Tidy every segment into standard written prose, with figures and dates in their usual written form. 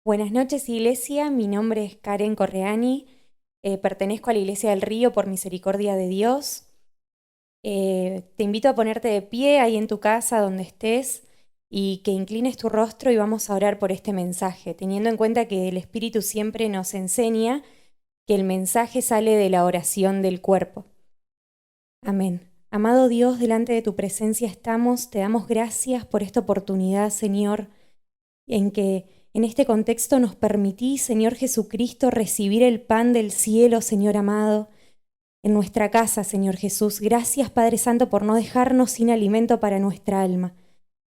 Buenas noches, Iglesia. Mi nombre es Karen Correani. Pertenezco a la Iglesia del Río por misericordia de Dios. Te invito a ponerte de pie ahí en tu casa donde estés y que inclines tu rostro y vamos a orar por este mensaje, teniendo en cuenta que el Espíritu siempre nos enseña que el mensaje sale de la oración del cuerpo. Amén. Amado Dios, delante de tu presencia estamos. Te damos gracias por esta oportunidad, Señor, en que en este contexto nos permitís, Señor Jesucristo, recibir el pan del cielo, Señor amado, en nuestra casa, Señor Jesús. Gracias, Padre Santo, por no dejarnos sin alimento para nuestra alma.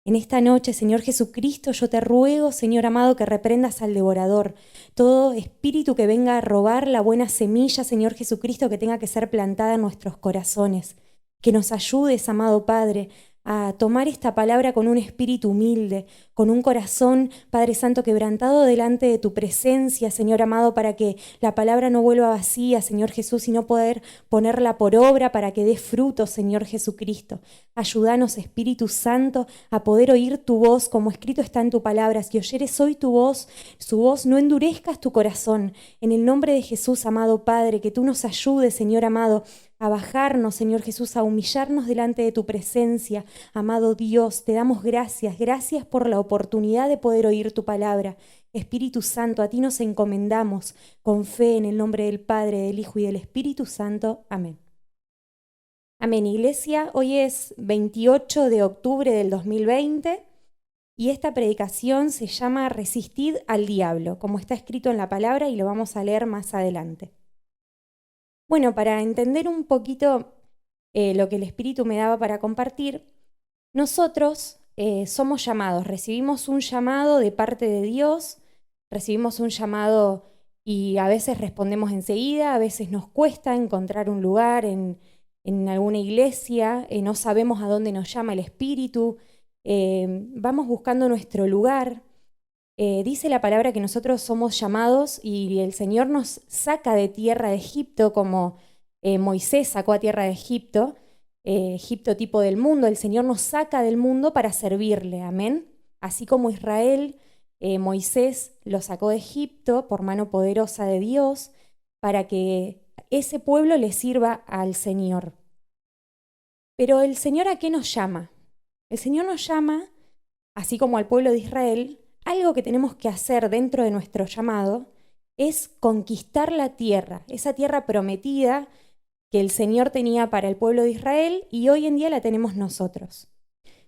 En esta noche, Señor Jesucristo, yo te ruego, Señor amado, que reprendas al devorador, todo espíritu que venga a robar la buena semilla, Señor Jesucristo, que tenga que ser plantada en nuestros corazones. Que nos ayudes, amado Padre, a tomar esta palabra con un espíritu humilde, con un corazón, Padre Santo, quebrantado delante de tu presencia, Señor amado, para que la palabra no vuelva vacía, Señor Jesús, sino poder ponerla por obra para que dé fruto, Señor Jesucristo. Ayúdanos, Espíritu Santo, a poder oír tu voz, como escrito está en tu palabra. Si oyeres hoy tu voz, su voz, no endurezcas tu corazón. En el nombre de Jesús, amado Padre, que tú nos ayudes, Señor amado, a bajarnos, Señor Jesús, a humillarnos delante de tu presencia. Amado Dios, te damos gracias, gracias por la oportunidad de poder oír tu palabra. Espíritu Santo, a ti nos encomendamos con fe en el nombre del Padre, del Hijo y del Espíritu Santo. Amén. Amén, Iglesia. Hoy es 28 de octubre del 2020 y esta predicación se llama Resistid al diablo, como está escrito en la palabra y lo vamos a leer más adelante. Bueno, para entender un poquito lo que el Espíritu me daba para compartir, nosotros somos llamados, recibimos un llamado de parte de Dios, recibimos un llamado y a veces respondemos enseguida, a veces nos cuesta encontrar un lugar en alguna iglesia, no sabemos a dónde nos llama el Espíritu, vamos buscando nuestro lugar. Dice la palabra que nosotros somos llamados y el Señor nos saca de tierra de Egipto como Moisés sacó a tierra de Egipto, Egipto tipo del mundo. El Señor nos saca del mundo para servirle, amén. Así como Israel, Moisés lo sacó de Egipto por mano poderosa de Dios para que ese pueblo le sirva al Señor. Pero el Señor, ¿a qué nos llama? El Señor nos llama, así como al pueblo de Israel. Algo que tenemos que hacer dentro de nuestro llamado es conquistar la tierra, esa tierra prometida que el Señor tenía para el pueblo de Israel y hoy en día la tenemos nosotros.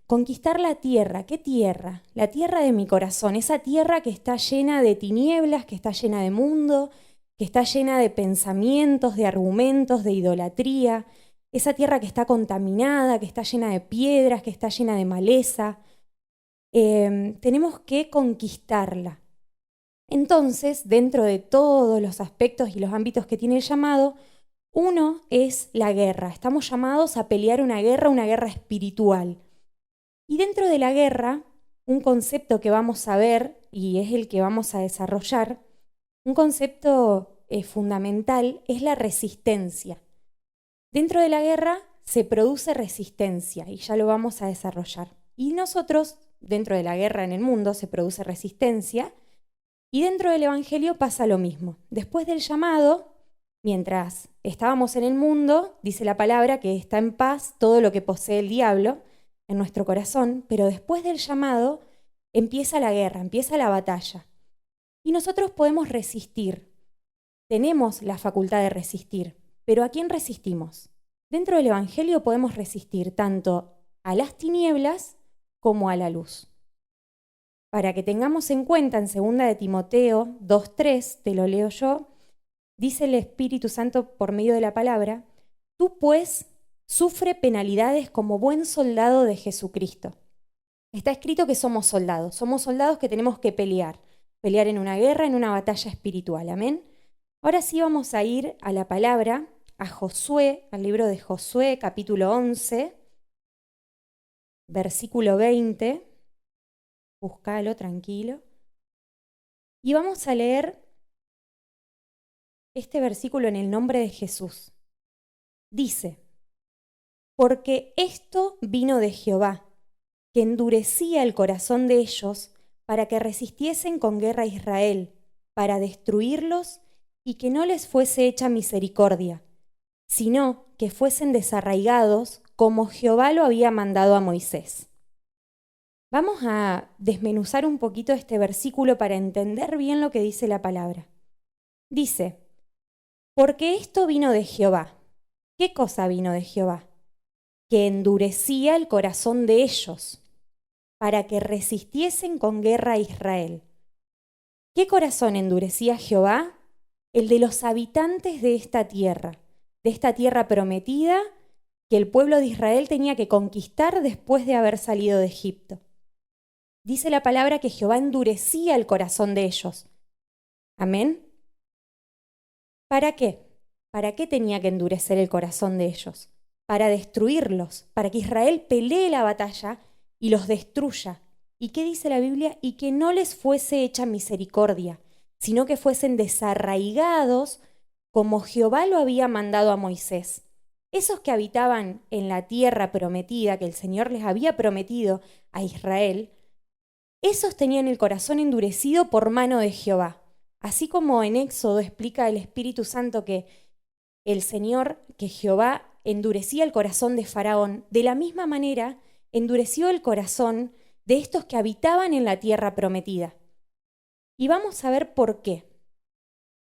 Conquistar la tierra. ¿Qué tierra? La tierra de mi corazón, esa tierra que está llena de tinieblas, que está llena de mundo, que está llena de pensamientos, de argumentos, de idolatría, esa tierra que está contaminada, que está llena de piedras, que está llena de maleza. Tenemos que conquistarla. Entonces, dentro de todos los aspectos y los ámbitos que tiene el llamado, uno es la guerra. Estamos llamados a pelear una guerra espiritual. Y dentro de la guerra, un concepto que vamos a ver, y es el que vamos a desarrollar, un concepto fundamental es la resistencia. Dentro de la guerra se produce resistencia, y ya lo vamos a desarrollar. Y nosotros, dentro de la guerra en el mundo, se produce resistencia, y dentro del Evangelio pasa lo mismo. Después del llamado, mientras estábamos en el mundo, dice la palabra que está en paz todo lo que posee el diablo en nuestro corazón, pero después del llamado empieza la guerra, empieza la batalla. Y nosotros podemos resistir, tenemos la facultad de resistir, pero ¿a quién resistimos? Dentro del Evangelio podemos resistir tanto a las tinieblas como a la luz. Para que tengamos en cuenta en 2 de Timoteo 2:3, te lo leo yo, dice el Espíritu Santo por medio de la palabra, tú pues sufre penalidades como buen soldado de Jesucristo. Está escrito que somos soldados que tenemos que pelear en una guerra, en una batalla espiritual, amén. Ahora sí vamos a ir a la palabra, a Josué, al libro de Josué, capítulo 11, versículo 20. Búscalo, tranquilo. Y vamos a leer este versículo en el nombre de Jesús. Dice, porque esto vino de Jehová, que endurecía el corazón de ellos para que resistiesen con guerra a Israel, para destruirlos y que no les fuese hecha misericordia, sino que fuesen desarraigados como Jehová lo había mandado a Moisés. Vamos a desmenuzar un poquito este versículo para entender bien lo que dice la palabra. Dice, porque esto vino de Jehová. ¿Qué cosa vino de Jehová? Que endurecía el corazón de ellos, para que resistiesen con guerra a Israel. ¿Qué corazón endurecía Jehová? El de los habitantes de esta tierra prometida que el pueblo de Israel tenía que conquistar después de haber salido de Egipto. Dice la palabra que Jehová endurecía el corazón de ellos. ¿Amén? ¿Para qué? ¿Para qué tenía que endurecer el corazón de ellos? Para destruirlos, para que Israel pelee la batalla y los destruya. ¿Y qué dice la Biblia? Y que no les fuese hecha misericordia, sino que fuesen desarraigados como Jehová lo había mandado a Moisés. Esos que habitaban en la tierra prometida, que el Señor les había prometido a Israel, esos tenían el corazón endurecido por mano de Jehová. Así como en Éxodo explica el Espíritu Santo que el Señor, que Jehová endurecía el corazón de Faraón, de la misma manera endureció el corazón de estos que habitaban en la tierra prometida. Y vamos a ver por qué.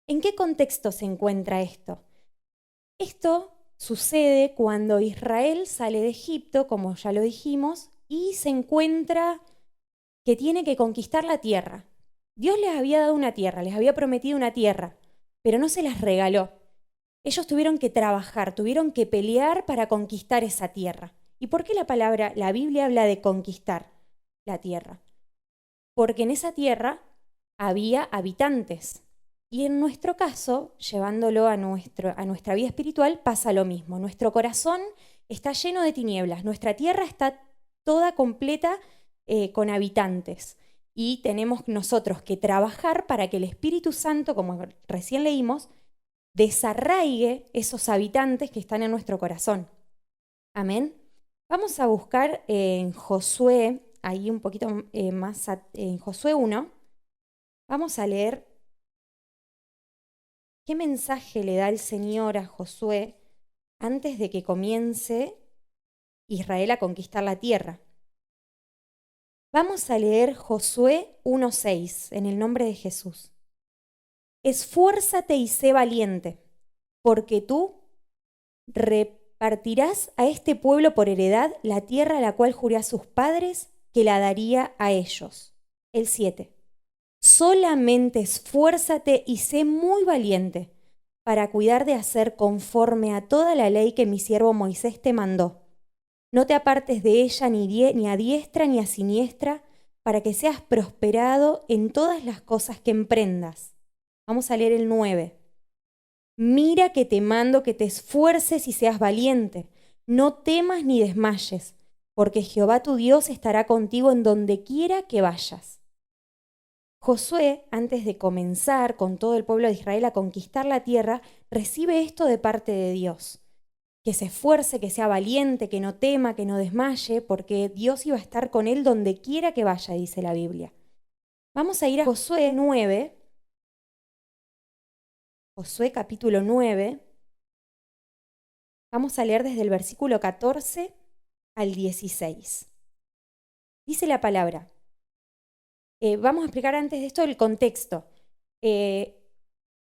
¿En qué contexto se encuentra esto? Esto sucede cuando Israel sale de Egipto, como ya lo dijimos, y se encuentra que tiene que conquistar la tierra. Dios les había dado una tierra, les había prometido una tierra, pero no se las regaló. Ellos tuvieron que trabajar, tuvieron que pelear para conquistar esa tierra. ¿Y por qué la Biblia habla de conquistar la tierra? Porque en esa tierra había habitantes. Y en nuestro caso, llevándolo a nuestra vida espiritual, pasa lo mismo. Nuestro corazón está lleno de tinieblas, nuestra tierra está toda completa con habitantes. Y tenemos nosotros que trabajar para que el Espíritu Santo, como recién leímos, desarraigue esos habitantes que están en nuestro corazón. Amén. Vamos a buscar en Josué, ahí un poquito más, en Josué 1, vamos a leer qué mensaje le da el Señor a Josué antes de que comience Israel a conquistar la tierra. Vamos a leer Josué 1:6 en el nombre de Jesús. Esfuérzate y sé valiente, porque tú repartirás a este pueblo por heredad la tierra a la cual juré a sus padres que la daría a ellos. El 7. Solamente esfuérzate y sé muy valiente para cuidar de hacer conforme a toda la ley que mi siervo Moisés te mandó. No te apartes de ella ni a diestra ni a siniestra, para que seas prosperado en todas las cosas que emprendas. Vamos a leer el 9. Mira que te mando que te esfuerces y seas valiente. No temas ni desmayes, porque Jehová tu Dios estará contigo en donde quiera que vayas. Josué, antes de comenzar con todo el pueblo de Israel a conquistar la tierra, recibe esto de parte de Dios. Que se esfuerce, que sea valiente, que no tema, que no desmaye, porque Dios iba a estar con él donde quiera que vaya, dice la Biblia. Vamos a ir a Josué 9, Josué capítulo 9. Vamos a leer desde el versículo 14 al 16. Dice la palabra. Vamos a explicar antes de esto el contexto.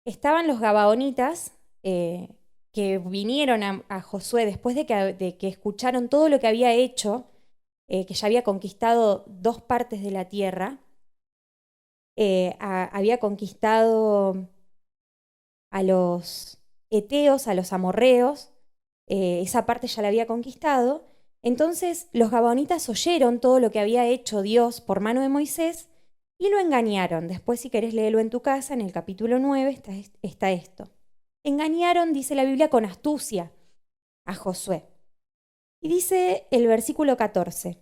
Estaban los gabaonitas que vinieron a Josué después de que escucharon todo lo que había hecho, que ya había conquistado 2 partes de la tierra, había conquistado a los eteos, a los amorreos, esa parte ya la había conquistado. Entonces los gabaonitas oyeron todo lo que había hecho Dios por mano de Moisés y lo engañaron. Después, si querés leerlo en tu casa, en el capítulo 9 está esto. Engañaron, dice la Biblia, con astucia a Josué. Y dice el versículo 14.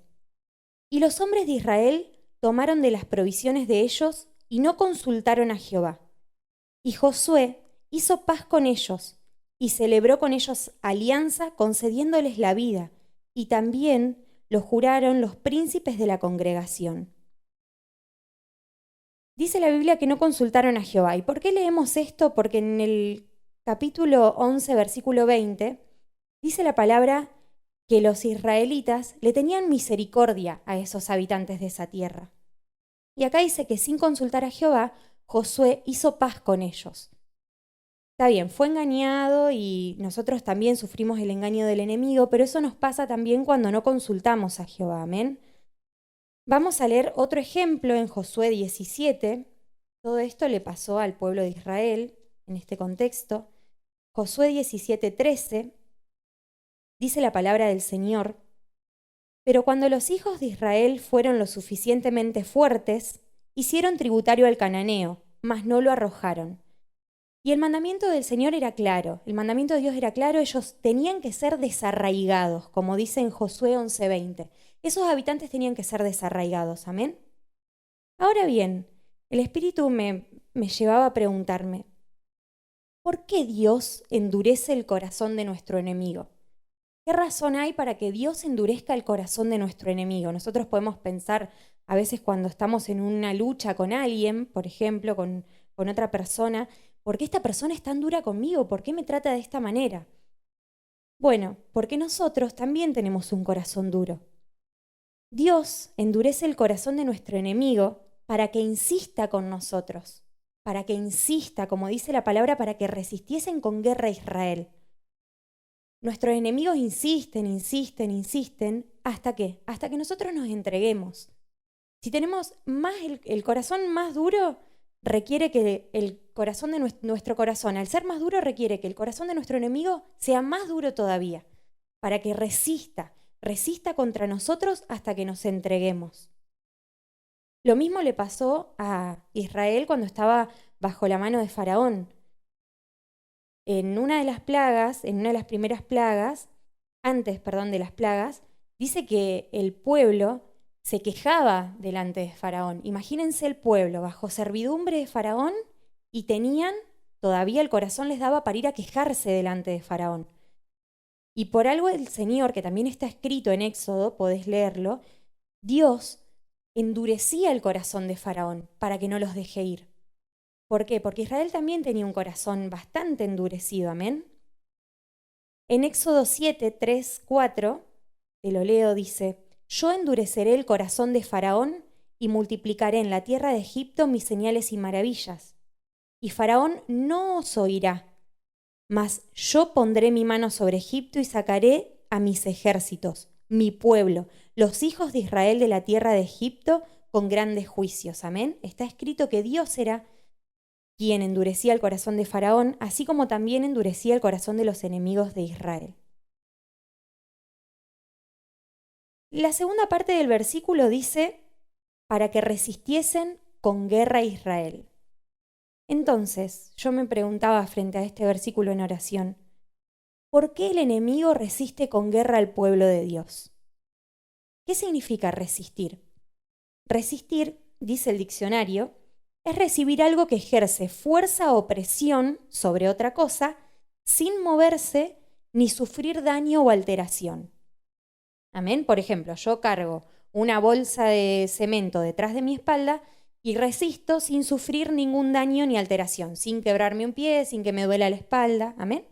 Y los hombres de Israel tomaron de las provisiones de ellos y no consultaron a Jehová. Y Josué hizo paz con ellos y celebró con ellos alianza concediéndoles la vida, y también lo juraron los príncipes de la congregación. Dice la Biblia que no consultaron a Jehová. ¿Y por qué leemos esto? Porque en el capítulo 11, versículo 20, dice la palabra que los israelitas le tenían misericordia a esos habitantes de esa tierra. Y acá dice que sin consultar a Jehová, Josué hizo paz con ellos. Está bien, fue engañado y nosotros también sufrimos el engaño del enemigo, pero eso nos pasa también cuando no consultamos a Jehová. Amén. Vamos a leer otro ejemplo en Josué 17. Todo esto le pasó al pueblo de Israel en este contexto. Josué 17:13 dice la palabra del Señor: pero cuando los hijos de Israel fueron lo suficientemente fuertes, hicieron tributario al cananeo, mas no lo arrojaron. Y el mandamiento del Señor era claro, el mandamiento de Dios era claro, ellos tenían que ser desarraigados, como dice en Josué 11:20. Esos habitantes tenían que ser desarraigados, amén. Ahora bien, el Espíritu me llevaba a preguntarme, ¿por qué Dios endurece el corazón de nuestro enemigo? ¿Qué razón hay para que Dios endurezca el corazón de nuestro enemigo? Nosotros podemos pensar a veces cuando estamos en una lucha con alguien, por ejemplo, con otra persona, ¿por qué esta persona es tan dura conmigo? ¿Por qué me trata de esta manera? Bueno, porque nosotros también tenemos un corazón duro. Dios endurece el corazón de nuestro enemigo para que insista con nosotros, para que insista, como dice la palabra, para que resistiesen con guerra a Israel. Nuestros enemigos insisten, insisten, insisten, ¿hasta qué? Hasta que nosotros nos entreguemos. Si tenemos más el corazón más duro, requiere que el corazón de nuestro corazón, al ser más duro, requiere que el corazón de nuestro enemigo sea más duro todavía, para que resista contra nosotros hasta que nos entreguemos. Lo mismo le pasó a Israel cuando estaba bajo la mano de Faraón. En una de las plagas, en una de las primeras plagas, antes de las plagas, dice que el pueblo se quejaba delante de Faraón. Imagínense el pueblo bajo servidumbre de Faraón y todavía el corazón les daba para ir a quejarse delante de Faraón. Y por algo el Señor, que también está escrito en Éxodo, podés leerlo, Dios endurecía el corazón de Faraón para que no los deje ir. ¿Por qué? Porque Israel también tenía un corazón bastante endurecido, amén. En Éxodo 7, 3, 4, te lo leo, dice: yo endureceré el corazón de Faraón y multiplicaré en la tierra de Egipto mis señales y maravillas. Y Faraón no os oirá, mas yo pondré mi mano sobre Egipto y sacaré a mis ejércitos, mi pueblo, los hijos de Israel de la tierra de Egipto, con grandes juicios. Amén. Está escrito que Dios era quien endurecía el corazón de Faraón, así como también endurecía el corazón de los enemigos de Israel. La segunda parte del versículo dice, para que resistiesen con guerra a Israel. Entonces, yo me preguntaba frente a este versículo en oración, ¿por qué el enemigo resiste con guerra al pueblo de Dios? ¿Qué significa resistir? Resistir, dice el diccionario, es recibir algo que ejerce fuerza o presión sobre otra cosa sin moverse ni sufrir daño o alteración. Amén. Por ejemplo, yo cargo una bolsa de cemento detrás de mi espalda y resisto sin sufrir ningún daño ni alteración, sin quebrarme un pie, sin que me duela la espalda. Amén.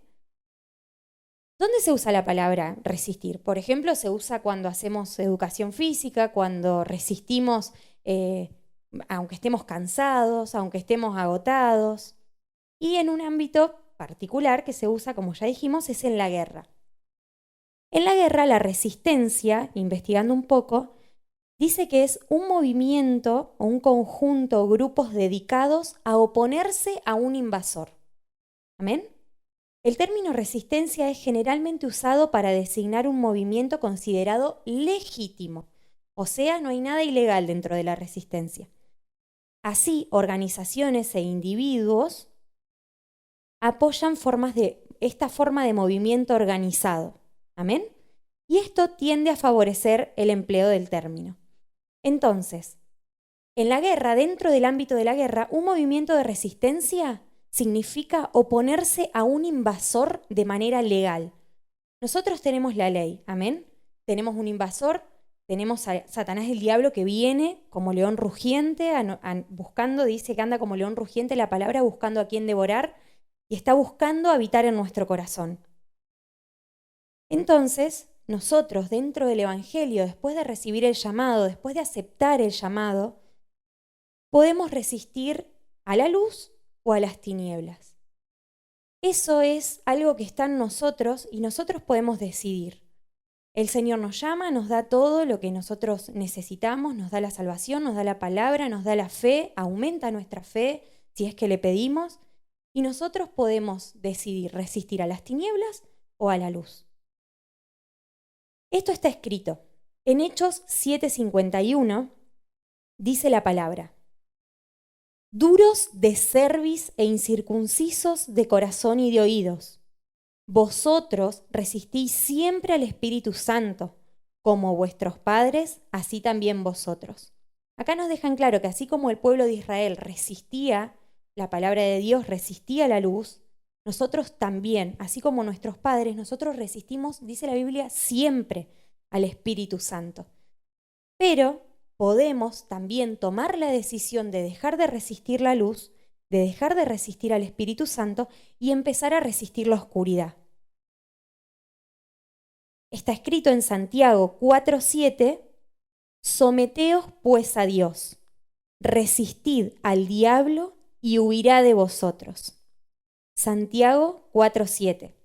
¿Dónde se usa la palabra resistir? Por ejemplo, se usa cuando hacemos educación física, cuando resistimos, aunque estemos cansados, aunque estemos agotados. Y en un ámbito particular que se usa, como ya dijimos, es en la guerra. En la guerra, la resistencia, investigando un poco, dice que es un movimiento o un conjunto o grupos dedicados a oponerse a un invasor. ¿Amén? El término resistencia es generalmente usado para designar un movimiento considerado legítimo, o sea, no hay nada ilegal dentro de la resistencia. Así, organizaciones e individuos apoyan esta forma de movimiento organizado. ¿Amén? Y esto tiende a favorecer el empleo del término. Entonces, en la guerra, dentro del ámbito de la guerra, un movimiento de resistencia significa oponerse a un invasor de manera legal. Nosotros tenemos la ley, amén. Tenemos un invasor tenemos a Satanás, el diablo, que viene como león rugiente, buscando, dice que anda como león rugiente la palabra, buscando a quien devorar, y está buscando habitar en nuestro corazón. Entonces, nosotros dentro del Evangelio, después de recibir el llamado, después de aceptar el llamado, podemos resistir a la luz o a las tinieblas. Eso es algo que está en nosotros y nosotros podemos decidir. El Señor nos llama, nos da todo lo que nosotros necesitamos, nos da la salvación, nos da la palabra, nos da la fe, aumenta nuestra fe si es que le pedimos, y nosotros podemos decidir resistir a las tinieblas o a la luz. Esto está escrito. En Hechos 7:51 dice la palabra: duros de cerviz e incircuncisos de corazón y de oídos, vosotros resistís siempre al Espíritu Santo, como vuestros padres, así también vosotros. Acá nos dejan claro que así como el pueblo de Israel resistía la palabra de Dios, resistía la luz, nosotros también, así como nuestros padres, nosotros resistimos, dice la Biblia, siempre al Espíritu Santo. Pero podemos también tomar la decisión de dejar de resistir la luz, de dejar de resistir al Espíritu Santo y empezar a resistir la oscuridad. Está escrito en Santiago 4:7, someteos pues a Dios, resistid al diablo y huirá de vosotros. Santiago 4:7.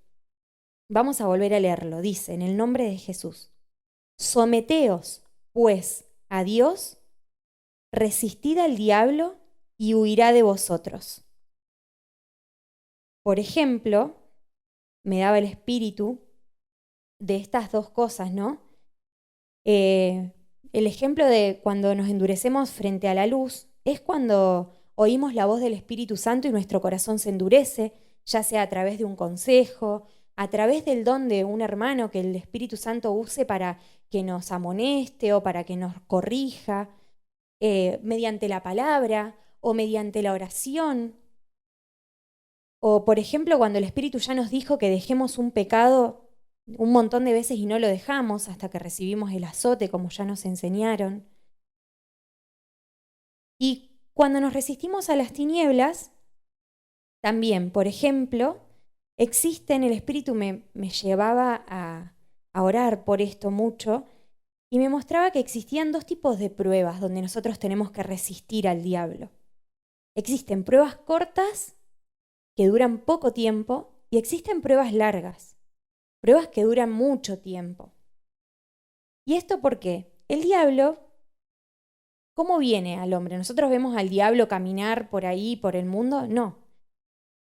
Vamos a volver a leerlo. Dice, en el nombre de Jesús, someteos pues a Dios, resistid al diablo y huirá de vosotros. Por ejemplo, me daba el espíritu de estas dos cosas, ¿no? El ejemplo de cuando nos endurecemos frente a la luz es cuando oímos la voz del Espíritu Santo y nuestro corazón se endurece, ya sea a través de un consejo, a través del don de un hermano que el Espíritu Santo use para que nos amoneste o para que nos corrija, mediante la palabra o mediante la oración. O, por ejemplo, cuando el Espíritu ya nos dijo que dejemos un pecado un montón de veces y no lo dejamos hasta que recibimos el azote, como ya nos enseñaron. Y cuando nos resistimos a las tinieblas, también, por ejemplo, existen, el Espíritu me llevaba a orar por esto mucho y me mostraba que existían dos tipos de pruebas donde nosotros tenemos que resistir al diablo. Existen pruebas cortas que duran poco tiempo y existen pruebas largas, pruebas que duran mucho tiempo. ¿Y esto por qué? El diablo, ¿cómo viene al hombre? ¿Nosotros vemos al diablo caminar por ahí, por el mundo? No.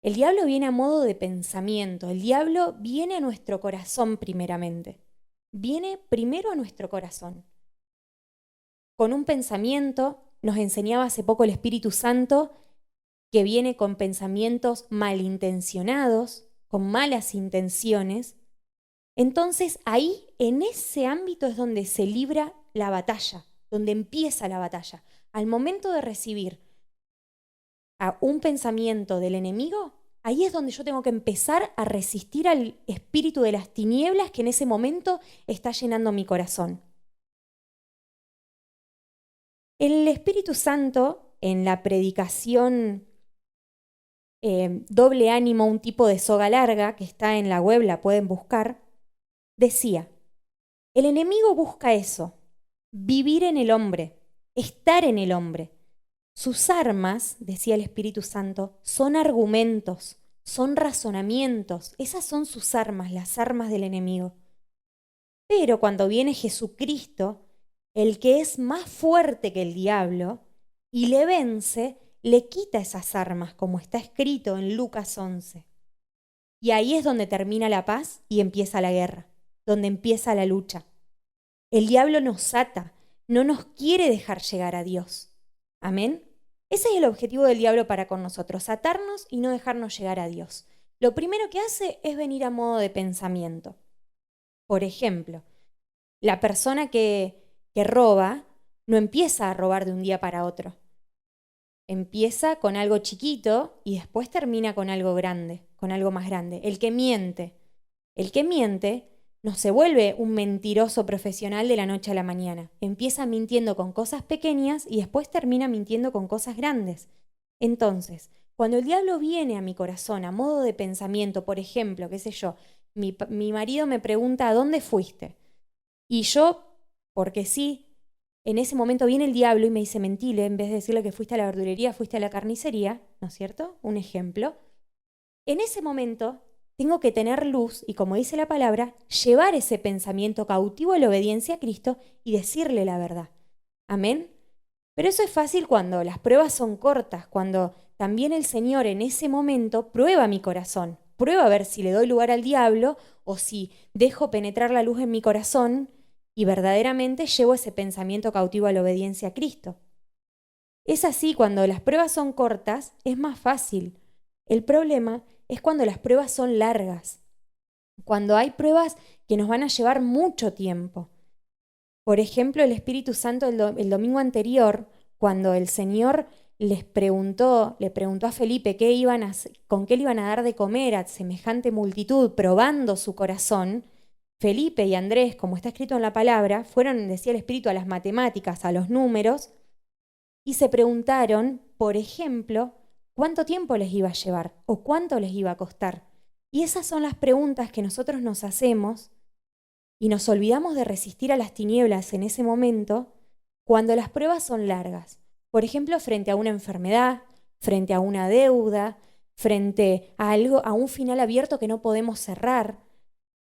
El diablo viene a modo de pensamiento. El diablo viene a nuestro corazón primeramente. Viene primero a nuestro corazón. Con un pensamiento, nos enseñaba hace poco el Espíritu Santo, que viene con pensamientos malintencionados, con malas intenciones. Entonces ahí, en ese ámbito es donde se libra la batalla, donde empieza la batalla. Al momento de recibir a un pensamiento del enemigo, ahí es donde yo tengo que empezar a resistir al espíritu de las tinieblas que en ese momento está llenando mi corazón. El Espíritu Santo, en la predicación Doble Ánimo, un tipo de soga larga, que está en la web, la pueden buscar, decía, el enemigo busca eso, vivir en el hombre, estar en el hombre. Sus armas, decía el Espíritu Santo, son argumentos, son razonamientos. Esas son sus armas, las armas del enemigo. Pero cuando viene Jesucristo, el que es más fuerte que el diablo, y le vence, le quita esas armas, como está escrito en Lucas 11. Y ahí es donde termina la paz y empieza la guerra, donde empieza la lucha. El diablo nos ata, no nos quiere dejar llegar a Dios. Amén. Ese es el objetivo del diablo para con nosotros, atarnos y no dejarnos llegar a Dios. Lo primero que hace es venir a modo de pensamiento. Por ejemplo, la persona que roba no empieza a robar de un día para otro. Empieza con algo chiquito y después termina con algo grande, con algo más grande. El que miente no se vuelve un mentiroso profesional de la noche a la mañana. Empieza mintiendo con cosas pequeñas y después termina mintiendo con cosas grandes. Entonces, cuando el diablo viene a mi corazón a modo de pensamiento, por ejemplo, qué sé yo, mi marido me pregunta, ¿a dónde fuiste? Y yo, porque sí, en ese momento viene el diablo y me dice, mentile, en vez de decirle que fuiste a la verdulería, fuiste a la carnicería, ¿no es cierto? Un ejemplo. En ese momento tengo que tener luz y, como dice la palabra, llevar ese pensamiento cautivo a la obediencia a Cristo y decirle la verdad. Amén. Pero eso es fácil cuando las pruebas son cortas, cuando también el Señor en ese momento prueba mi corazón, prueba a ver si le doy lugar al diablo o si dejo penetrar la luz en mi corazón y verdaderamente llevo ese pensamiento cautivo a la obediencia a Cristo. Es así, cuando las pruebas son cortas, es más fácil. El problema es cuando las pruebas son largas, cuando hay pruebas que nos van a llevar mucho tiempo. Por ejemplo, el Espíritu Santo el domingo anterior, cuando el Señor le preguntó a Felipe con qué le iban a dar de comer a semejante multitud, probando su corazón, Felipe y Andrés, como está escrito en la palabra, fueron, decía el Espíritu, a las matemáticas, a los números, y se preguntaron, por ejemplo, cuánto tiempo les iba a llevar o cuánto les iba a costar. Y esas son las preguntas que nosotros nos hacemos y nos olvidamos de resistir a las tinieblas en ese momento cuando las pruebas son largas. Por ejemplo, frente a una enfermedad, frente a una deuda, frente a algo, a un final abierto que no podemos cerrar.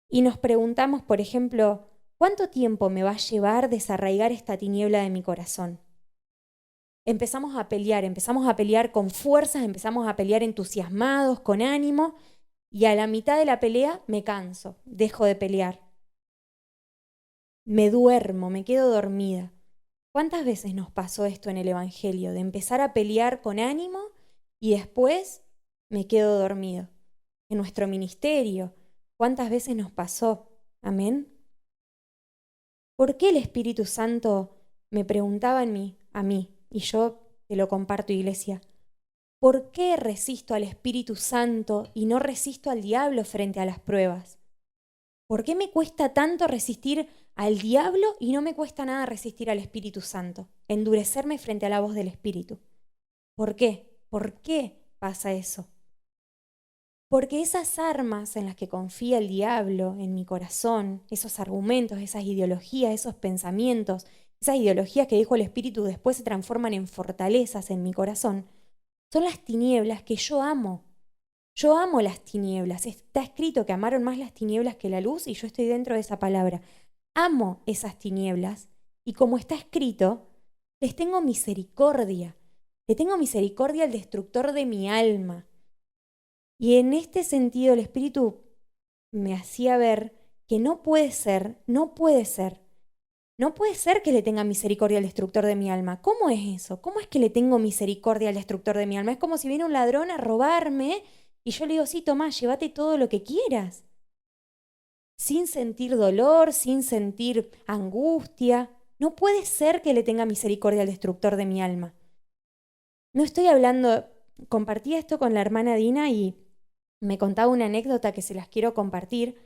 Y nos preguntamos, por ejemplo, ¿cuánto tiempo me va a llevar desarraigar esta tiniebla de mi corazón? Empezamos a pelear con fuerzas, empezamos a pelear entusiasmados, con ánimo, y a la mitad de la pelea me canso, dejo de pelear. Me duermo, me quedo dormida. ¿Cuántas veces nos pasó esto en el Evangelio? De empezar a pelear con ánimo y después me quedo dormido. En nuestro ministerio, ¿cuántas veces nos pasó? Amén. ¿Por qué el Espíritu Santo me preguntaba a mí, y yo te lo comparto, iglesia? ¿Por qué resisto al Espíritu Santo y no resisto al diablo frente a las pruebas? ¿Por qué me cuesta tanto resistir al diablo y no me cuesta nada resistir al Espíritu Santo? Endurecerme frente a la voz del Espíritu. ¿Por qué? ¿Por qué pasa eso? Porque esas armas en las que confía el diablo en mi corazón, esos argumentos, esas ideologías, esos pensamientos, esas ideologías que dijo el Espíritu después se transforman en fortalezas en mi corazón, son las tinieblas que yo amo. Yo amo las tinieblas. Está escrito que amaron más las tinieblas que la luz y yo estoy dentro de esa palabra. Amo esas tinieblas y como está escrito, les tengo misericordia. Le tengo misericordia al destructor de mi alma. Y en este sentido el Espíritu me hacía ver que no puede ser que le tenga misericordia al destructor de mi alma. ¿Cómo es eso? ¿Cómo es que le tengo misericordia al destructor de mi alma? Es como si viene un ladrón a robarme y yo le digo, sí, tomá, llévate todo lo que quieras. Sin sentir dolor, sin sentir angustia. No puede ser que le tenga misericordia al destructor de mi alma. No estoy hablando, compartí esto con la hermana Dina y me contaba una anécdota que se las quiero compartir.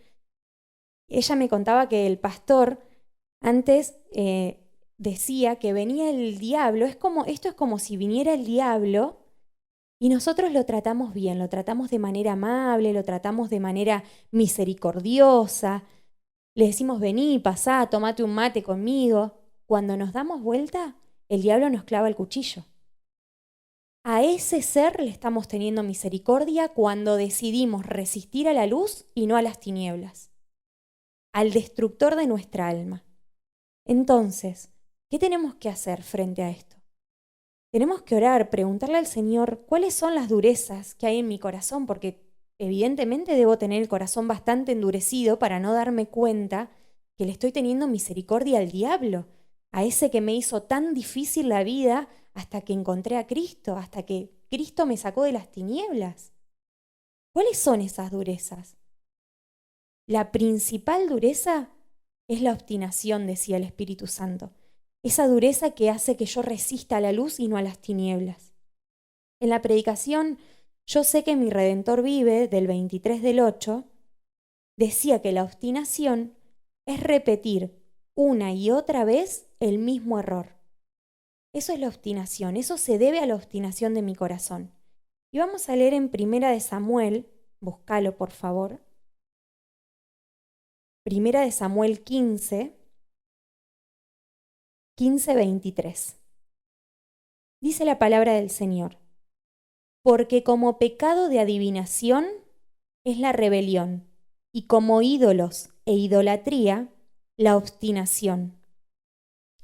Ella me contaba que el pastor antes decía que venía el diablo, esto es como si viniera el diablo y nosotros lo tratamos bien, lo tratamos de manera amable, lo tratamos de manera misericordiosa, le decimos vení, pasá, tomate un mate conmigo. Cuando nos damos vuelta, el diablo nos clava el cuchillo. A ese ser le estamos teniendo misericordia cuando decidimos resistir a la luz y no a las tinieblas, al destructor de nuestra alma. Entonces, ¿qué tenemos que hacer frente a esto? Tenemos que orar, preguntarle al Señor cuáles son las durezas que hay en mi corazón, porque evidentemente debo tener el corazón bastante endurecido para no darme cuenta que le estoy teniendo misericordia al diablo, a ese que me hizo tan difícil la vida hasta que encontré a Cristo, hasta que Cristo me sacó de las tinieblas. ¿Cuáles son esas durezas? La principal dureza es la obstinación, decía el Espíritu Santo. Esa dureza que hace que yo resista a la luz y no a las tinieblas. En la predicación, yo sé que mi Redentor vive, del 23 del 8, decía que la obstinación es repetir una y otra vez el mismo error. Eso es la obstinación, eso se debe a la obstinación de mi corazón. Y vamos a leer en Primera de Samuel, búscalo por favor. Primera de Samuel 15:23. Dice la palabra del Señor: porque como pecado de adivinación es la rebelión, y como ídolos e idolatría, la obstinación.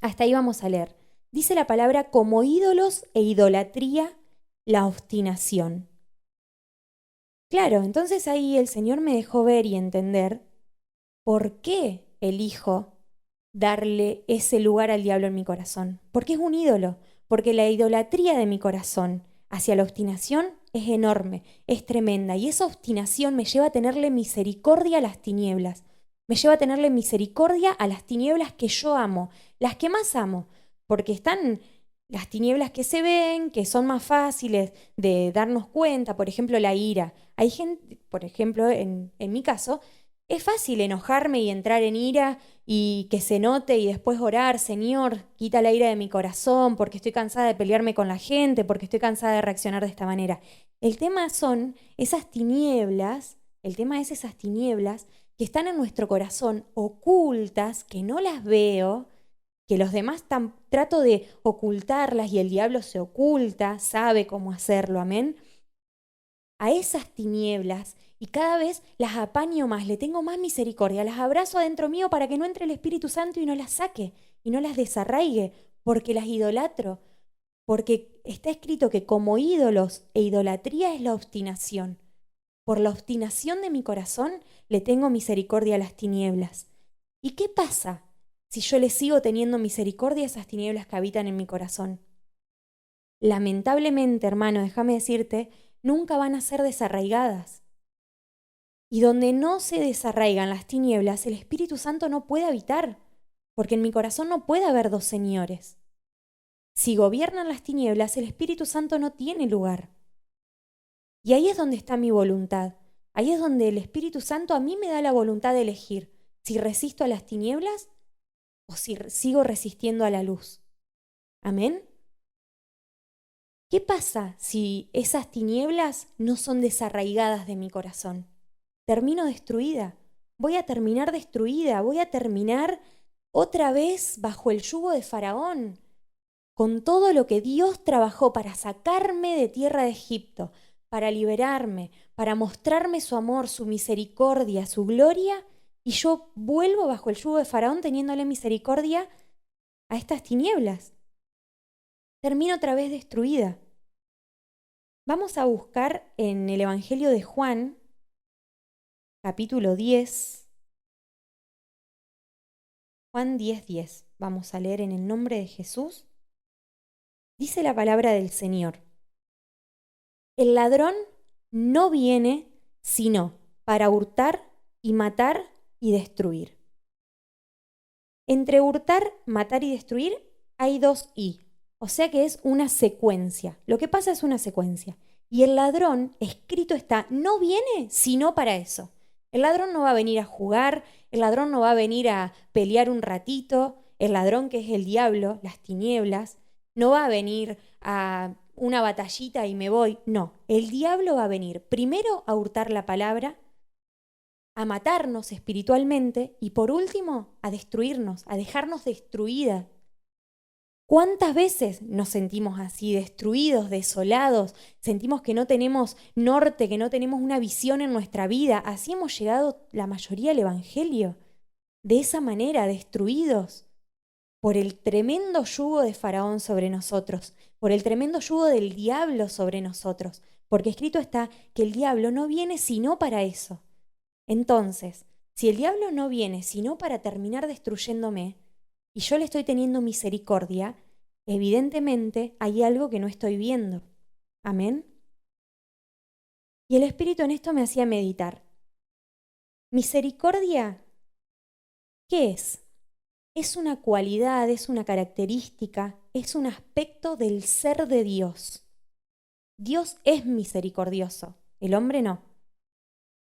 Hasta ahí vamos a leer. Dice la palabra como ídolos e idolatría, la obstinación. Claro, entonces ahí el Señor me dejó ver y entender por qué elijo darle ese lugar al diablo en mi corazón. Porque es un ídolo, porque la idolatría de mi corazón hacia la obstinación es enorme, es tremenda, y esa obstinación me lleva a tenerle misericordia a las tinieblas, me lleva a tenerle misericordia a las tinieblas que yo amo, las que más amo, porque están las tinieblas que se ven, que son más fáciles de darnos cuenta, por ejemplo, la ira. Hay gente, por ejemplo, en mi caso, es fácil enojarme y entrar en ira y que se note y después orar: Señor, quita la ira de mi corazón porque estoy cansada de pelearme con la gente, porque estoy cansada de reaccionar de esta manera. El tema son esas tinieblas, el tema es esas tinieblas que están en nuestro corazón ocultas, que no las veo, que los demás trato de ocultarlas y el diablo se oculta, sabe cómo hacerlo, amén. A esas tinieblas y cada vez las apaño más, le tengo más misericordia, las abrazo adentro mío para que no entre el Espíritu Santo y no las saque y no las desarraigue, porque las idolatro, porque está escrito que como ídolos e idolatría es la obstinación. Por la obstinación de mi corazón le tengo misericordia a las tinieblas. ¿Y qué pasa si yo le sigo teniendo misericordia a esas tinieblas que habitan en mi corazón? Lamentablemente, hermano, déjame decirte, nunca van a ser desarraigadas. Y donde no se desarraigan las tinieblas, el Espíritu Santo no puede habitar, porque en mi corazón no puede haber dos señores. Si gobiernan las tinieblas, el Espíritu Santo no tiene lugar. Y ahí es donde está mi voluntad. Ahí es donde el Espíritu Santo a mí me da la voluntad de elegir si resisto a las tinieblas o si sigo resistiendo a la luz. ¿Amén? ¿Qué pasa si esas tinieblas no son desarraigadas de mi corazón? Termino destruida, voy a terminar destruida, voy a terminar otra vez bajo el yugo de Faraón, con todo lo que Dios trabajó para sacarme de tierra de Egipto, para liberarme, para mostrarme su amor, su misericordia, su gloria, y yo vuelvo bajo el yugo de Faraón teniéndole misericordia a estas tinieblas. Termino otra vez destruida. Vamos a buscar en el Evangelio de Juan, capítulo 10, Juan 10:10. Vamos a leer en el nombre de Jesús. Dice la palabra del Señor: el ladrón no viene sino para hurtar y matar y destruir. Entre hurtar, matar y destruir hay dos i, o sea que es una secuencia. Lo que pasa es una secuencia. Y el ladrón, escrito está, no viene sino para eso. El ladrón no va a venir a jugar, el ladrón no va a venir a pelear un ratito, el ladrón, que es el diablo, las tinieblas, no va a venir a una batallita y me voy. No, el diablo va a venir primero a hurtar la palabra, a matarnos espiritualmente y por último a destruirnos, a dejarnos destruida. ¿Cuántas veces nos sentimos así, destruidos, desolados? Sentimos que no tenemos norte, que no tenemos una visión en nuestra vida. Así hemos llegado la mayoría al Evangelio, de esa manera, destruidos por el tremendo yugo de Faraón sobre nosotros, por el tremendo yugo del diablo sobre nosotros, porque escrito está que el diablo no viene sino para eso. Entonces, si el diablo no viene sino para terminar destruyéndome, y yo le estoy teniendo misericordia, evidentemente hay algo que no estoy viendo. ¿Amén? Y el Espíritu en esto me hacía meditar. ¿Misericordia qué es? Es una cualidad, es una característica, es un aspecto del ser de Dios. Dios es misericordioso, el hombre no.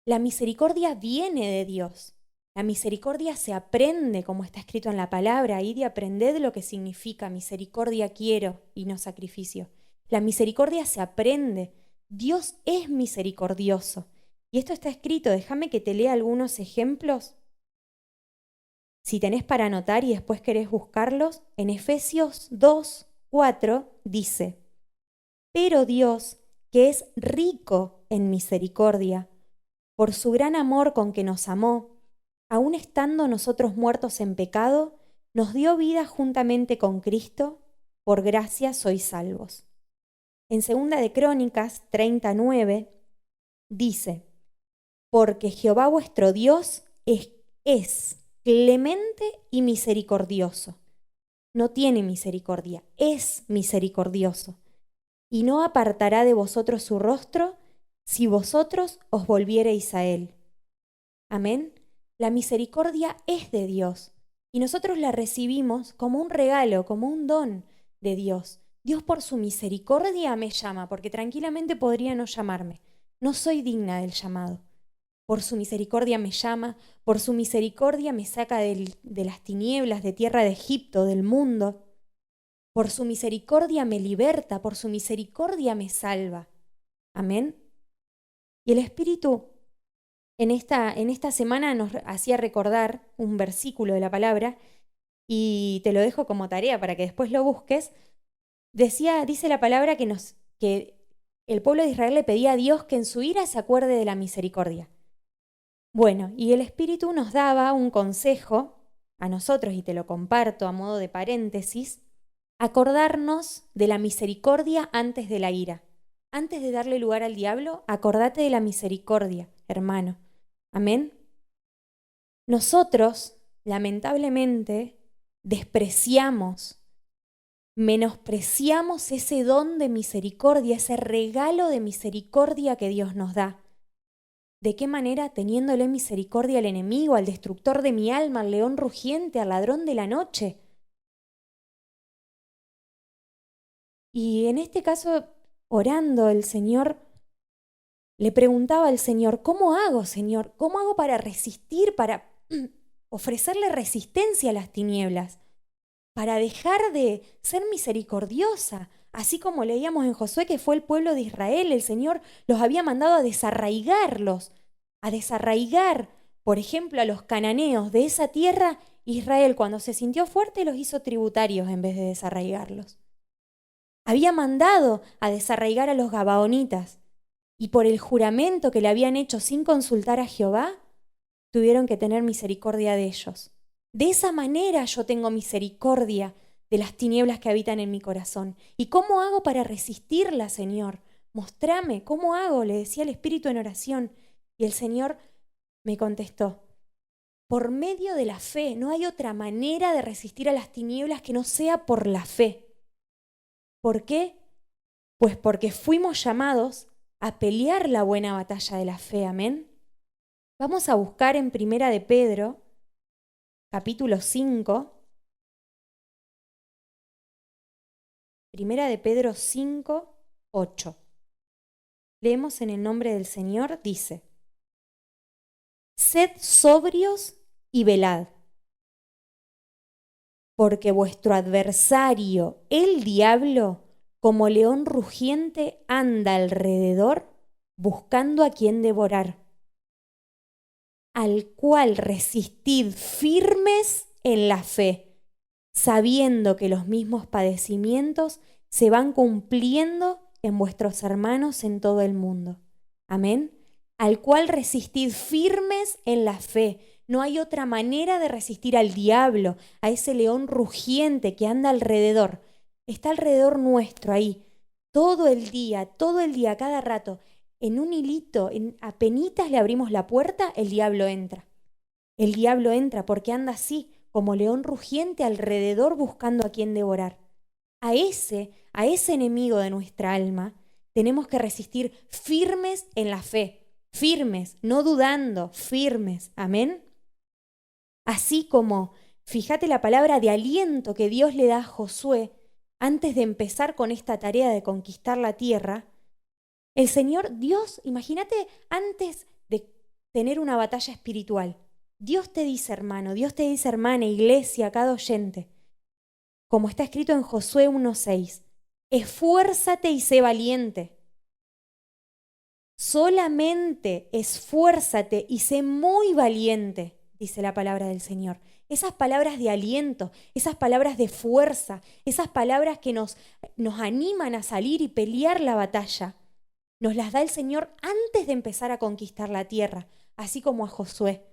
La misericordia viene de Dios. La misericordia se aprende, como está escrito en la palabra, id y aprended lo que significa misericordia quiero y no sacrificio. La misericordia se aprende. Dios es misericordioso. Y esto está escrito, déjame que te lea algunos ejemplos. Si tenés para anotar y después querés buscarlos, en Efesios 2:4 dice, pero Dios, que es rico en misericordia, por su gran amor con que nos amó, aun estando nosotros muertos en pecado, nos dio vida juntamente con Cristo, por gracia sois salvos. En 2 de Crónicas 39 dice, porque Jehová vuestro Dios es clemente y misericordioso. No tiene misericordia, es misericordioso. Y no apartará de vosotros su rostro, si vosotros os volviereis a él. Amén. La misericordia es de Dios y nosotros la recibimos como un regalo, como un don de Dios. Dios por su misericordia me llama, porque tranquilamente podría no llamarme. No soy digna del llamado. Por su misericordia me llama, por su misericordia me saca de las tinieblas, de tierra de Egipto, del mundo. Por su misericordia me liberta, por su misericordia me salva. Amén. Y el Espíritu en esta semana nos hacía recordar un versículo de la palabra, y te lo dejo como tarea para que después lo busques. Dice la palabra que el pueblo de Israel le pedía a Dios que en su ira se acuerde de la misericordia. Bueno, y el Espíritu nos daba un consejo a nosotros, y te lo comparto a modo de paréntesis, acordarnos de la misericordia antes de la ira. Antes de darle lugar al diablo, acordate de la misericordia, hermano. Amén. Nosotros, lamentablemente, despreciamos, menospreciamos ese don de misericordia, ese regalo de misericordia que Dios nos da. ¿De qué manera? Teniéndole misericordia al enemigo, al destructor de mi alma, al león rugiente, al ladrón de la noche. Y en este caso, orando, el Señor le preguntaba al Señor, ¿cómo hago, Señor? ¿Cómo hago para resistir, para ofrecerle resistencia a las tinieblas? Para dejar de ser misericordiosa. Así como leíamos en Josué que fue el pueblo de Israel, el Señor los había mandado a desarraigarlos, a desarraigar, por ejemplo, a los cananeos de esa tierra. Israel, cuando se sintió fuerte, los hizo tributarios en vez de desarraigarlos. Había mandado a desarraigar a los gabaonitas, y por el juramento que le habían hecho sin consultar a Jehová, tuvieron que tener misericordia de ellos. De esa manera yo tengo misericordia de las tinieblas que habitan en mi corazón. ¿Y cómo hago para resistirla, Señor? Mostrame, ¿cómo hago? Le decía el Espíritu en oración. Y el Señor me contestó, por medio de la fe. No hay otra manera de resistir a las tinieblas que no sea por la fe. ¿Por qué? Pues porque fuimos llamados a pelear la buena batalla de la fe. Amén. Vamos a buscar en Primera de Pedro, capítulo 5. Primera de Pedro 5, 8. Leemos en el nombre del Señor, dice, sed sobrios y velad, porque vuestro adversario, el diablo, como león rugiente, anda alrededor buscando a quien devorar, al cual resistid firmes en la fe, sabiendo que los mismos padecimientos se van cumpliendo en vuestros hermanos en todo el mundo. Amén. Al cual resistid firmes en la fe. No hay otra manera de resistir al diablo, a ese león rugiente que anda alrededor. Está alrededor nuestro ahí, todo el día, cada rato. En un hilito, apenitas le abrimos la puerta, el diablo entra. El diablo entra porque anda así, como león rugiente alrededor buscando a quien devorar. A ese enemigo de nuestra alma, tenemos que resistir firmes en la fe, firmes, no dudando, firmes. Amén. Así como, fíjate la palabra de aliento que Dios le da a Josué antes de empezar con esta tarea de conquistar la tierra. El Señor Dios, imagínate, antes de tener una batalla espiritual. Dios te dice, hermano, Dios te dice, hermana, iglesia, cada oyente, como está escrito en Josué 1:6, esfuérzate y sé valiente. Solamente esfuérzate y sé muy valiente, dice la palabra del Señor. Esas palabras de aliento, esas palabras de fuerza, esas palabras que nos animan a salir y pelear la batalla, nos las da el Señor antes de empezar a conquistar la tierra, así como a Josué.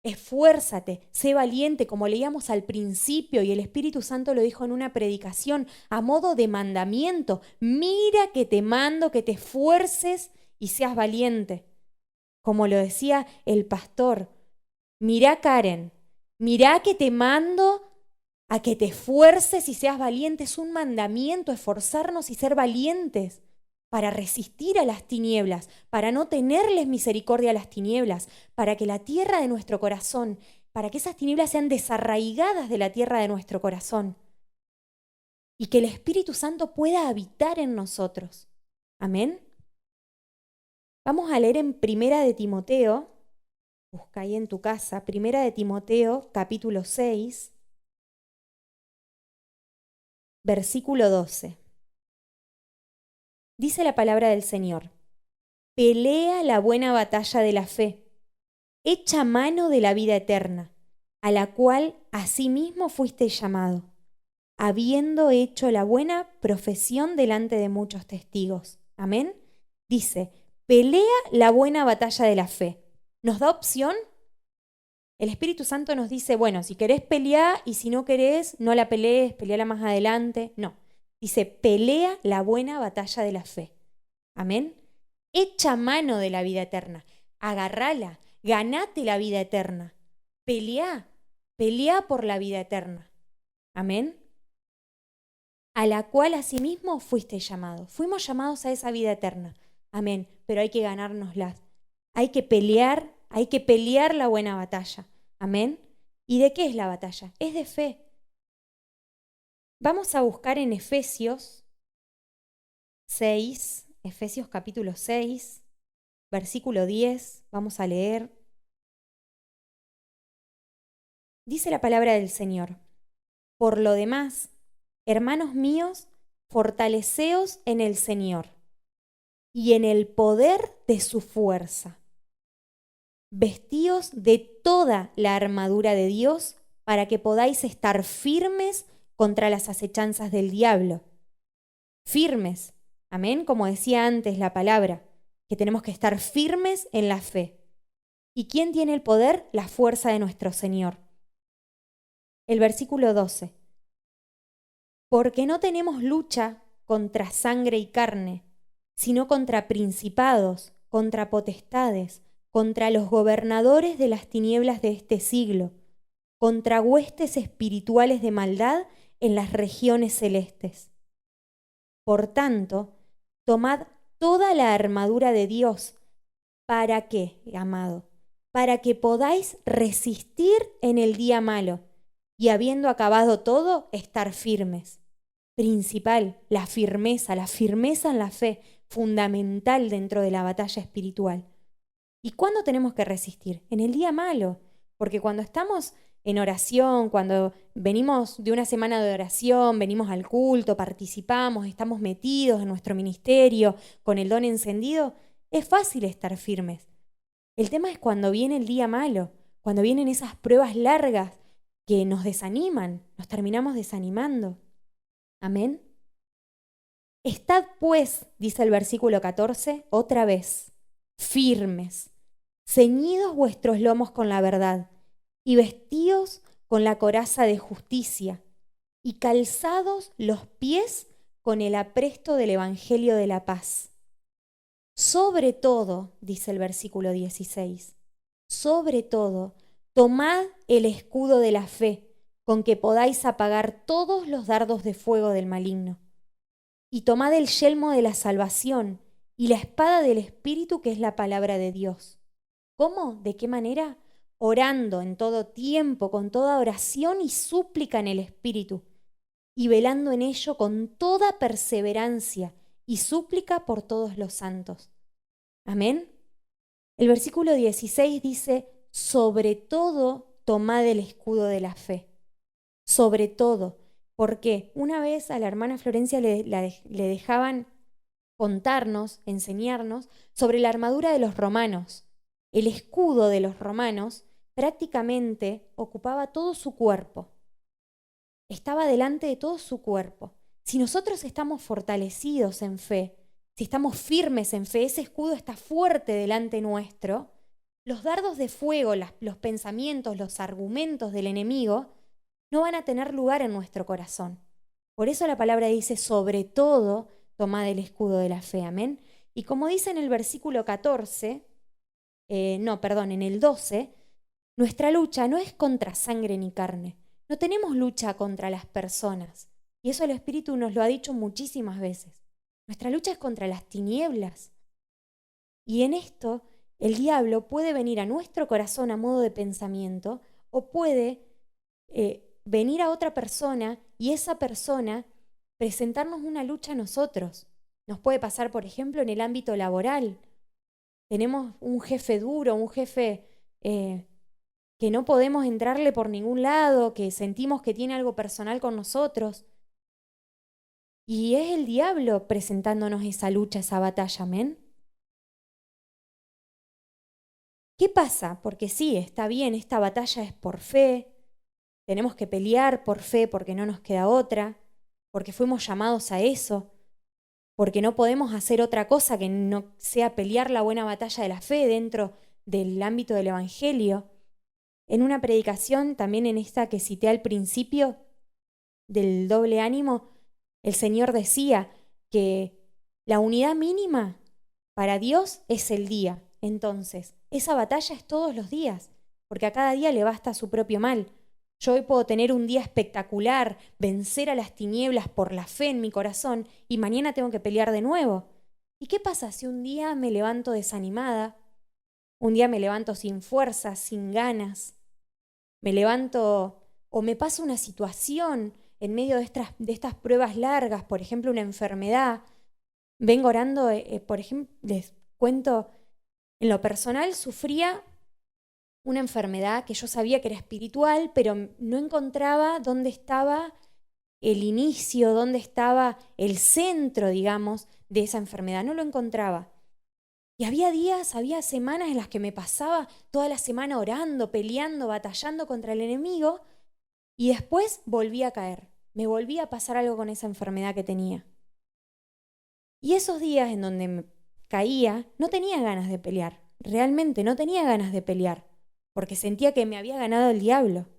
Esfuérzate, sé valiente, como leíamos al principio y el Espíritu Santo lo dijo en una predicación a modo de mandamiento. Mira que te mando que te esfuerces y seas valiente. Como lo decía el pastor, mirá Karen, mirá que te mando a que te esfuerces y seas valiente. Es un mandamiento esforzarnos y ser valientes para resistir a las tinieblas, para no tenerles misericordia a las tinieblas, para que la tierra de nuestro corazón, para que esas tinieblas sean desarraigadas de la tierra de nuestro corazón y que el Espíritu Santo pueda habitar en nosotros. Amén. Vamos a leer en Primera de Timoteo, busca ahí en tu casa, Primera de Timoteo, capítulo 6, versículo 12. Dice la palabra del Señor: pelea la buena batalla de la fe, echa mano de la vida eterna, a la cual asimismo fuiste llamado, habiendo hecho la buena profesión delante de muchos testigos. Amén. Dice, pelea la buena batalla de la fe. ¿Nos da opción? El Espíritu Santo nos dice, bueno, si querés pelear y si no querés, no la pelees, peleala más adelante. No, dice, pelea la buena batalla de la fe. Amén. Echa mano de la vida eterna, agarrala, ganate la vida eterna, pelea por la vida eterna. Amén. A la cual asimismo fuiste llamado. Fuimos llamados a esa vida eterna. Amén. Pero hay que ganárnosla. Hay que pelear la buena batalla. Amén. ¿Y de qué es la batalla? Es de fe. Vamos a buscar en Efesios 6, Efesios capítulo 6, versículo 10, vamos a leer. Dice la palabra del Señor: por lo demás, hermanos míos, fortaleceos en el Señor y en el poder de su fuerza. Vestíos de toda la armadura de Dios para que podáis estar firmes contra las acechanzas del diablo. Firmes, amén, como decía antes la palabra, que tenemos que estar firmes en la fe. ¿Y quién tiene el poder? La fuerza de nuestro Señor. El versículo 12. Porque no tenemos lucha contra sangre y carne, sino contra principados, contra potestades, contra los gobernadores de las tinieblas de este siglo, contra huestes espirituales de maldad en las regiones celestes. Por tanto, tomad toda la armadura de Dios. ¿Para qué, amado? Para que podáis resistir en el día malo y habiendo acabado todo, estar firmes. Principal, la firmeza en la fe, fundamental dentro de la batalla espiritual. ¿Y cuándo tenemos que resistir? En el día malo, porque cuando estamos en oración, cuando venimos de una semana de oración, venimos al culto, participamos, estamos metidos en nuestro ministerio, con el don encendido, es fácil estar firmes. El tema es cuando viene el día malo, cuando vienen esas pruebas largas que nos desaniman, nos terminamos desanimando. Amén. Estad pues, dice el versículo 14, otra vez, firmes, ceñidos vuestros lomos con la verdad, y vestíos con la coraza de justicia, y calzados los pies con el apresto del Evangelio de la paz. Sobre todo, dice el versículo 16, sobre todo, tomad el escudo de la fe, con que podáis apagar todos los dardos de fuego del maligno. Y tomad el yelmo de la salvación y la espada del Espíritu, que es la palabra de Dios. ¿Cómo? ¿De qué manera? Orando en todo tiempo, con toda oración y súplica en el Espíritu, y velando en ello con toda perseverancia y súplica por todos los santos. Amén. El versículo 16 dice, sobre todo tomad el escudo de la fe. Sobre todo. Porque una vez a la hermana Florencia le dejaban contarnos, enseñarnos sobre la armadura de los romanos. El escudo de los romanos prácticamente ocupaba todo su cuerpo. Estaba delante de todo su cuerpo. Si nosotros estamos fortalecidos en fe, si estamos firmes en fe, ese escudo está fuerte delante nuestro, los dardos de fuego, los pensamientos, los argumentos del enemigo no van a tener lugar en nuestro corazón. Por eso la palabra dice, sobre todo, tomad el escudo de la fe, amén. Y como dice en el versículo 14, en el 12, nuestra lucha no es contra sangre ni carne. No tenemos lucha contra las personas. Y eso el Espíritu nos lo ha dicho muchísimas veces. Nuestra lucha es contra las tinieblas. Y en esto, el diablo puede venir a nuestro corazón a modo de pensamiento o puede venir a otra persona y esa persona presentarnos una lucha a nosotros. Nos puede pasar, por ejemplo, en el ámbito laboral. Tenemos un jefe duro, un jefe que no podemos entrarle por ningún lado, que sentimos que tiene algo personal con nosotros. Y es el diablo presentándonos esa lucha, esa batalla, amén. ¿Qué pasa? Porque sí, está bien, esta batalla es por fe, tenemos que pelear por fe porque no nos queda otra, porque fuimos llamados a eso, porque no podemos hacer otra cosa que no sea pelear la buena batalla de la fe dentro del ámbito del Evangelio. En una predicación, también en esta que cité al principio, del doble ánimo, el Señor decía que la unidad mínima para Dios es el día. Entonces, esa batalla es todos los días, porque a cada día le basta su propio mal. Yo hoy puedo tener un día espectacular, vencer a las tinieblas por la fe en mi corazón, y mañana tengo que pelear de nuevo. ¿Y qué pasa si un día me levanto desanimada? Un día me levanto sin fuerzas, sin ganas. Me levanto o me pasa una situación en medio de estas pruebas largas, por ejemplo, una enfermedad. Vengo orando, por ejemplo, les cuento, en lo personal sufría una enfermedad que yo sabía que era espiritual, pero no encontraba dónde estaba el inicio, dónde estaba el centro, digamos, de esa enfermedad. No lo encontraba. Y había días, había semanas en las que me pasaba toda la semana orando, peleando, batallando contra el enemigo, y después volví a caer. Me volvía a pasar algo con esa enfermedad que tenía. Y esos días en donde me caía, no tenía ganas de pelear. Realmente no tenía ganas de pelear, porque sentía que me había ganado el diablo.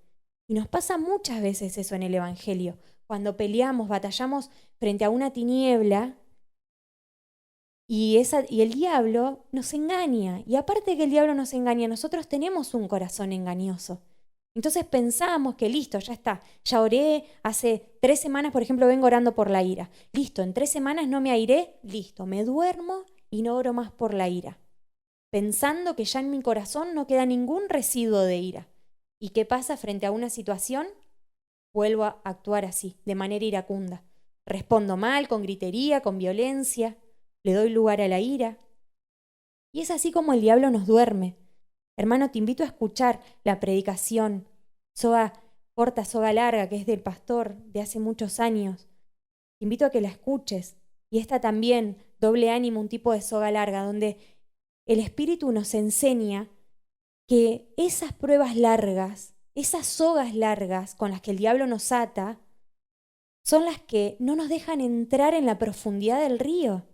Y nos pasa muchas veces eso en el Evangelio. Cuando peleamos, batallamos frente a una tiniebla y el diablo nos engaña. Y aparte que el diablo nos engaña, nosotros tenemos un corazón engañoso. Entonces pensamos que listo, ya está. Ya oré, hace 3 semanas, por ejemplo, vengo orando por la ira. Listo, en 3 semanas no me airé, listo, me duermo y no oro más por la ira. Pensando que ya en mi corazón no queda ningún residuo de ira. ¿Y qué pasa frente a una situación? Vuelvo a actuar así, de manera iracunda. Respondo mal, con gritería, con violencia, le doy lugar a la ira. Y es así como el diablo nos duerme. Hermano, te invito a escuchar la predicación Soga corta, soga larga, que es del pastor de hace muchos años. Te invito a que la escuches. Y esta también, doble ánimo, un tipo de soga larga, donde el Espíritu nos enseña que esas pruebas largas, esas sogas largas con las que el diablo nos ata, son las que no nos dejan entrar en la profundidad del río.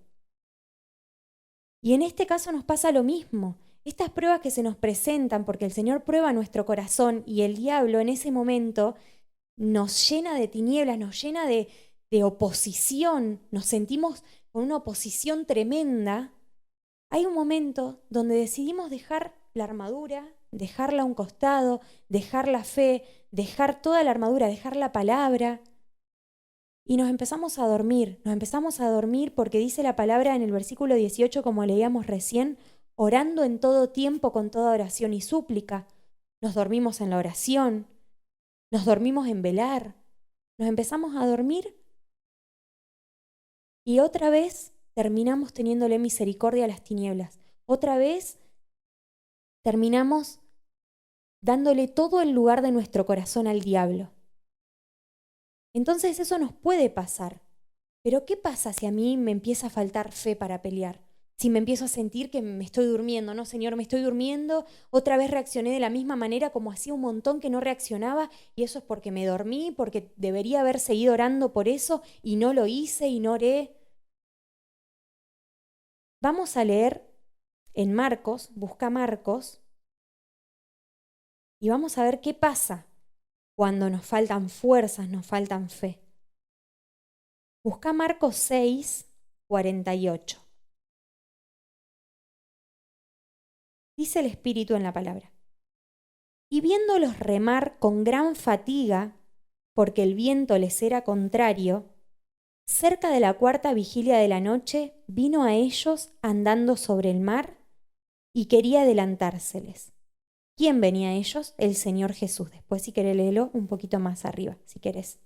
Y en este caso nos pasa lo mismo. Estas pruebas que se nos presentan, porque el Señor prueba nuestro corazón y el diablo en ese momento nos llena de tinieblas, nos llena de oposición, nos sentimos con una oposición tremenda. Hay un momento donde decidimos dejar la armadura, dejarla a un costado, dejar la fe, dejar toda la armadura, dejar la palabra. Y nos empezamos a dormir porque dice la palabra en el versículo 18, como leíamos recién, orando en todo tiempo con toda oración y súplica. Nos dormimos en la oración, nos dormimos en velar, nos empezamos a dormir y otra vez terminamos teniéndole misericordia a las tinieblas. Otra vez terminamos dándole todo el lugar de nuestro corazón al diablo. Entonces eso nos puede pasar. Pero ¿qué pasa si a mí me empieza a faltar fe para pelear? Si me empiezo a sentir que me estoy durmiendo, no, Señor, me estoy durmiendo, otra vez reaccioné de la misma manera como hacía un montón que no reaccionaba y eso es porque me dormí, porque debería haber seguido orando por eso y no lo hice y no oré. Vamos a leer en Marcos, busca Marcos, y vamos a ver qué pasa cuando nos faltan fuerzas, nos faltan fe. Busca Marcos 6, 48. Dice el Espíritu en la palabra. Y viéndolos remar con gran fatiga, porque el viento les era contrario, cerca de la cuarta vigilia de la noche vino a ellos andando sobre el mar y quería adelantárseles. ¿Quién venía a ellos? El Señor Jesús. Después, si querés, léelo un poquito más arriba, si querés.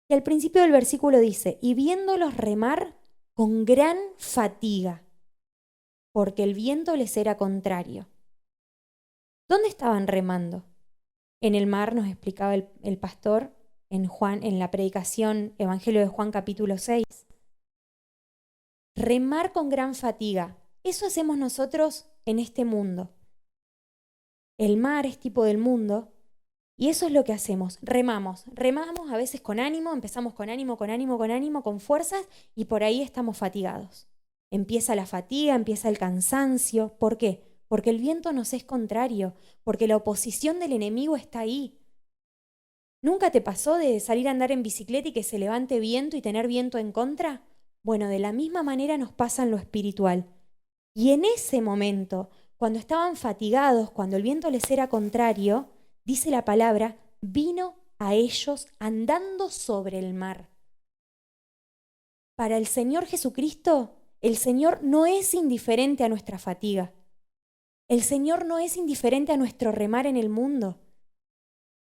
Y al principio del versículo dice, y viéndolos remar con gran fatiga, porque el viento les era contrario. ¿Dónde estaban remando? En el mar, nos explicaba el pastor en la predicación Evangelio de Juan capítulo 6. Remar con gran fatiga. Eso hacemos nosotros en este mundo. El mar es tipo del mundo y eso es lo que hacemos. Remamos a veces con ánimo, empezamos con ánimo, con fuerzas y por ahí estamos fatigados. Empieza la fatiga, empieza el cansancio. ¿Por qué? Porque el viento nos es contrario, porque la oposición del enemigo está ahí. ¿Nunca te pasó de salir a andar en bicicleta y que se levante viento y tener viento en contra? Bueno, de la misma manera nos pasa en lo espiritual. Y en ese momento, cuando estaban fatigados, cuando el viento les era contrario, dice la palabra, vino a ellos andando sobre el mar. Para el Señor Jesucristo, el Señor no es indiferente a nuestra fatiga. El Señor no es indiferente a nuestro remar en el mundo.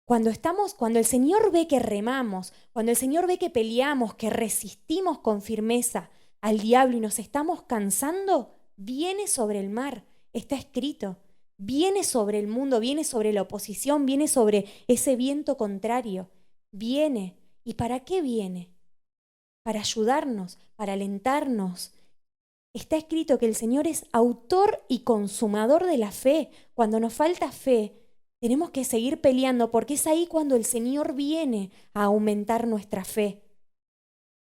Cuando el Señor ve que remamos, cuando el Señor ve que peleamos, que resistimos con firmeza al diablo y nos estamos cansando, viene sobre el mar, está escrito, viene sobre el mundo, viene sobre la oposición, viene sobre ese viento contrario, viene. ¿Y para qué viene? Para ayudarnos, para alentarnos. Está escrito que el Señor es autor y consumador de la fe. Cuando nos falta fe, tenemos que seguir peleando porque es ahí cuando el Señor viene a aumentar nuestra fe.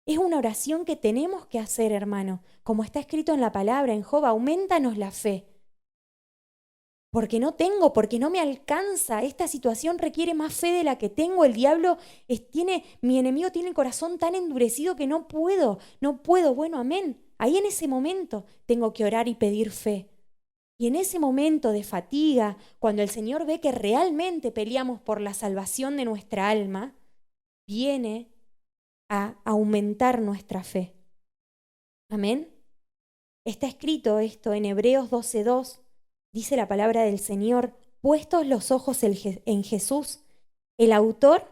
Es una oración que tenemos que hacer, hermano. Como está escrito en la palabra, en Job, aumentanos la fe. Porque no me alcanza. Esta situación requiere más fe de la que tengo. El diablo mi enemigo tiene el corazón tan endurecido que no puedo. Bueno, amén. Ahí en ese momento tengo que orar y pedir fe. Y en ese momento de fatiga, cuando el Señor ve que realmente peleamos por la salvación de nuestra alma, viene a aumentar nuestra fe. Amén. Está escrito esto en Hebreos 12:2. Dice la palabra del Señor, puestos los ojos en Jesús, el autor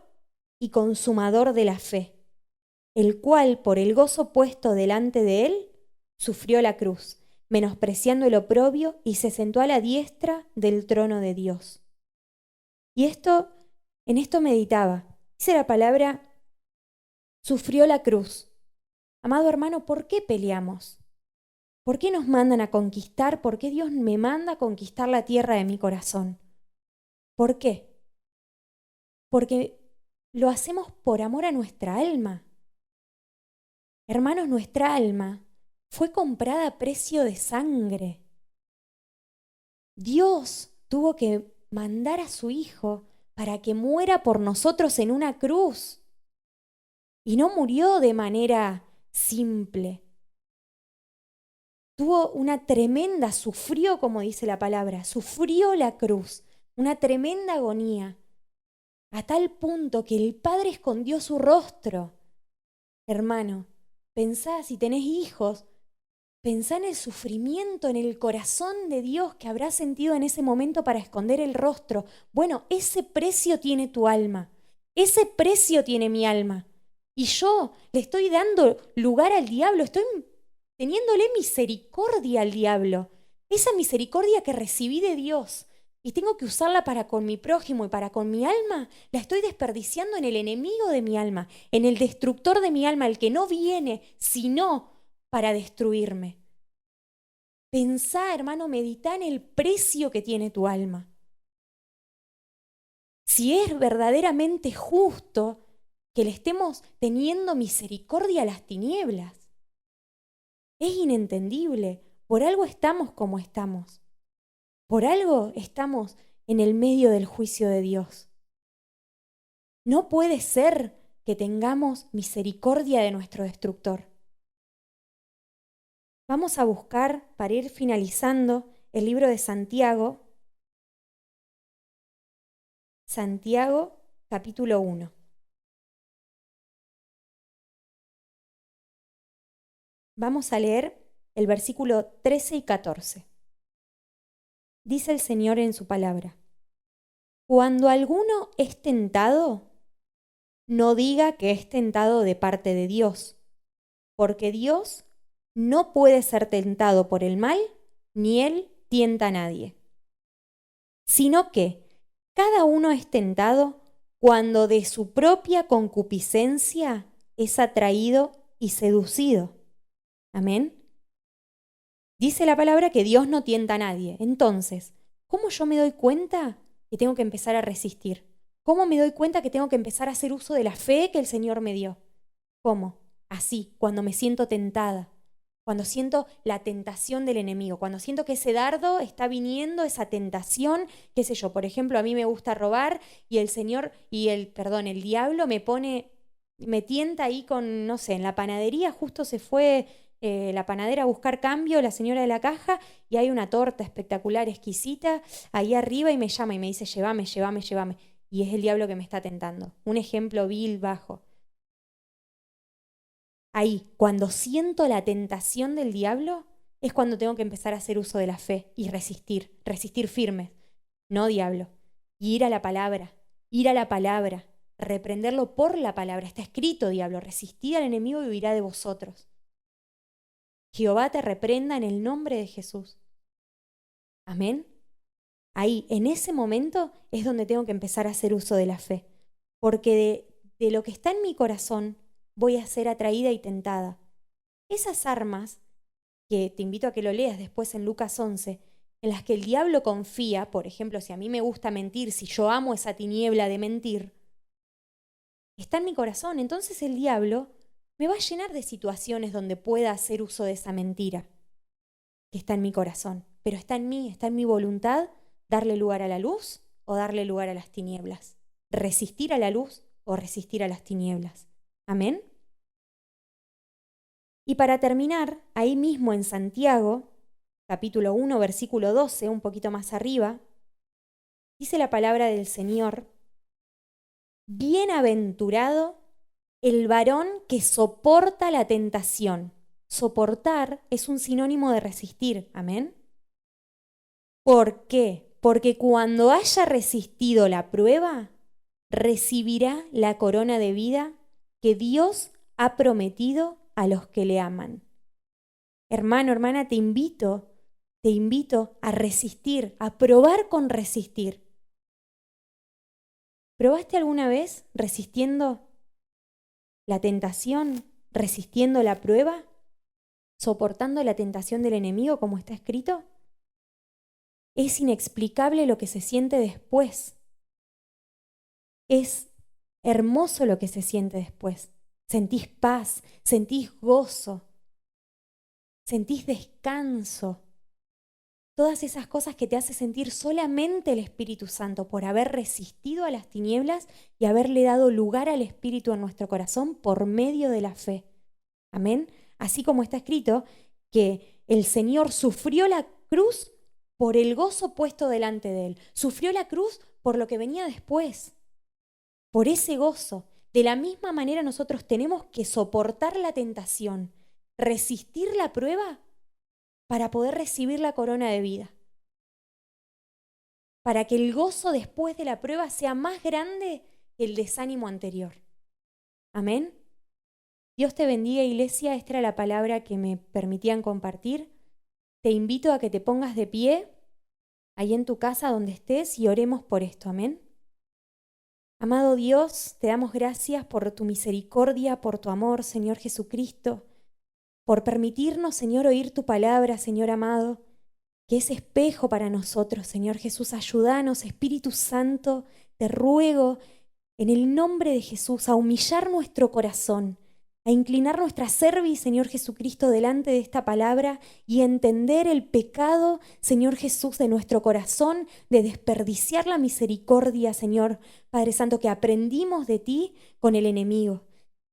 y consumador de la fe, el cual por el gozo puesto delante de él, sufrió la cruz, menospreciando el oprobio y se sentó a la diestra del trono de Dios. Y en esto meditaba. Dice la palabra, sufrió la cruz. Amado hermano, ¿por qué peleamos? ¿Por qué nos mandan a conquistar? ¿Por qué Dios me manda a conquistar la tierra de mi corazón? ¿Por qué? Porque lo hacemos por amor a nuestra alma. Hermanos, nuestra alma fue comprada a precio de sangre. Dios tuvo que mandar a su Hijo para que muera por nosotros en una cruz. Y no murió de manera simple. Sufrió, como dice la palabra, sufrió la cruz, una tremenda agonía, a tal punto que el Padre escondió su rostro. Hermano, pensá, si tenés hijos, pensá en el sufrimiento, en el corazón de Dios que habrá sentido en ese momento para esconder el rostro. Bueno, ese precio tiene tu alma, ese precio tiene mi alma. Y yo le estoy dando lugar al diablo, estoy teniéndole misericordia al diablo. Esa misericordia que recibí de Dios y tengo que usarla para con mi prójimo y para con mi alma, la estoy desperdiciando en el enemigo de mi alma, en el destructor de mi alma, el que no viene sino para destruirme. Pensá, hermano, meditá en el precio que tiene tu alma. Si es verdaderamente justo que le estemos teniendo misericordia a las tinieblas. Es inentendible. Por algo estamos como estamos. Por algo estamos en el medio del juicio de Dios. No puede ser que tengamos misericordia de nuestro destructor. Vamos a buscar, para ir finalizando, el libro de Santiago. Santiago, capítulo 1. Vamos a leer el versículo 13 y 14. Dice el Señor en su palabra: Cuando alguno es tentado, no diga que es tentado de parte de Dios, porque Dios no puede ser tentado por el mal, ni Él tienta a nadie, sino que cada uno es tentado cuando de su propia concupiscencia es atraído y seducido. Amén. Dice la palabra que Dios no tienta a nadie. Entonces, ¿cómo yo me doy cuenta que tengo que empezar a resistir? ¿Cómo me doy cuenta que tengo que empezar a hacer uso de la fe que el Señor me dio? ¿Cómo? Así, cuando me siento tentada, cuando siento la tentación del enemigo, cuando siento que ese dardo está viniendo, esa tentación, qué sé yo, por ejemplo, a mí me gusta robar y el diablo me tienta ahí con, no sé, en la panadería justo se fue la panadera a buscar cambio, la señora de la caja, y hay una torta espectacular, exquisita, ahí arriba y me llama y me dice, llévame, llévame, llévame. Y es el diablo que me está tentando. Un ejemplo vil, bajo. Ahí, cuando siento la tentación del diablo, es cuando tengo que empezar a hacer uso de la fe y resistir firme. No, diablo. Y ir a la palabra, reprenderlo por la palabra. Está escrito, diablo, resistid al enemigo y huirá de vosotros. Jehová te reprenda en el nombre de Jesús. Amén. Ahí, en ese momento, es donde tengo que empezar a hacer uso de la fe. Porque de lo que está en mi corazón voy a ser atraída y tentada. Esas armas, que te invito a que lo leas después en Lucas 11, en las que el diablo confía, por ejemplo, si a mí me gusta mentir, si yo amo esa tiniebla de mentir, está en mi corazón. Entonces el diablo me va a llenar de situaciones donde pueda hacer uso de esa mentira que está en mi corazón. Pero está en mí, está en mi voluntad darle lugar a la luz o darle lugar a las tinieblas. Resistir a la luz o resistir a las tinieblas. Amén. Y para terminar, ahí mismo en Santiago, capítulo 1, versículo 12, un poquito más arriba, dice la palabra del Señor: Bienaventurado el varón que soporta la tentación. Soportar es un sinónimo de resistir. Amén. ¿Por qué? Porque cuando haya resistido la prueba, recibirá la corona de vida que Dios ha prometido a los que le aman. Hermano, hermana, te invito a resistir, a probar con resistir. ¿Probaste alguna vez resistiendo la tentación, resistiendo la prueba, soportando la tentación del enemigo como está escrito? Es inexplicable lo que se siente después. Es hermoso lo que se siente después. Sentís paz, sentís gozo, sentís descanso. Todas esas cosas que te hace sentir solamente el Espíritu Santo por haber resistido a las tinieblas y haberle dado lugar al Espíritu en nuestro corazón por medio de la fe. Amén. Así como está escrito que el Señor sufrió la cruz por el gozo puesto delante de Él. Sufrió la cruz por lo que venía después, por ese gozo. De la misma manera nosotros tenemos que soportar la tentación, resistir la prueba para poder recibir la corona de vida. Para que el gozo después de la prueba sea más grande que el desánimo anterior. Amén. Dios te bendiga, iglesia. Esta era la palabra que me permitían compartir. te invito a que te pongas de pie ahí en tu casa donde estés y oremos por esto. Amén. Amado Dios, te damos gracias por tu misericordia, por tu amor, Señor Jesucristo, por permitirnos, Señor, oír tu palabra, Señor amado, que es espejo para nosotros, Señor Jesús. Ayúdanos, Espíritu Santo, te ruego, en el nombre de Jesús, a humillar nuestro corazón, a inclinar nuestra cerviz, Señor Jesucristo, delante de esta palabra y entender el pecado, Señor Jesús, de nuestro corazón, de desperdiciar la misericordia, Señor Padre Santo, que aprendimos de ti con el enemigo.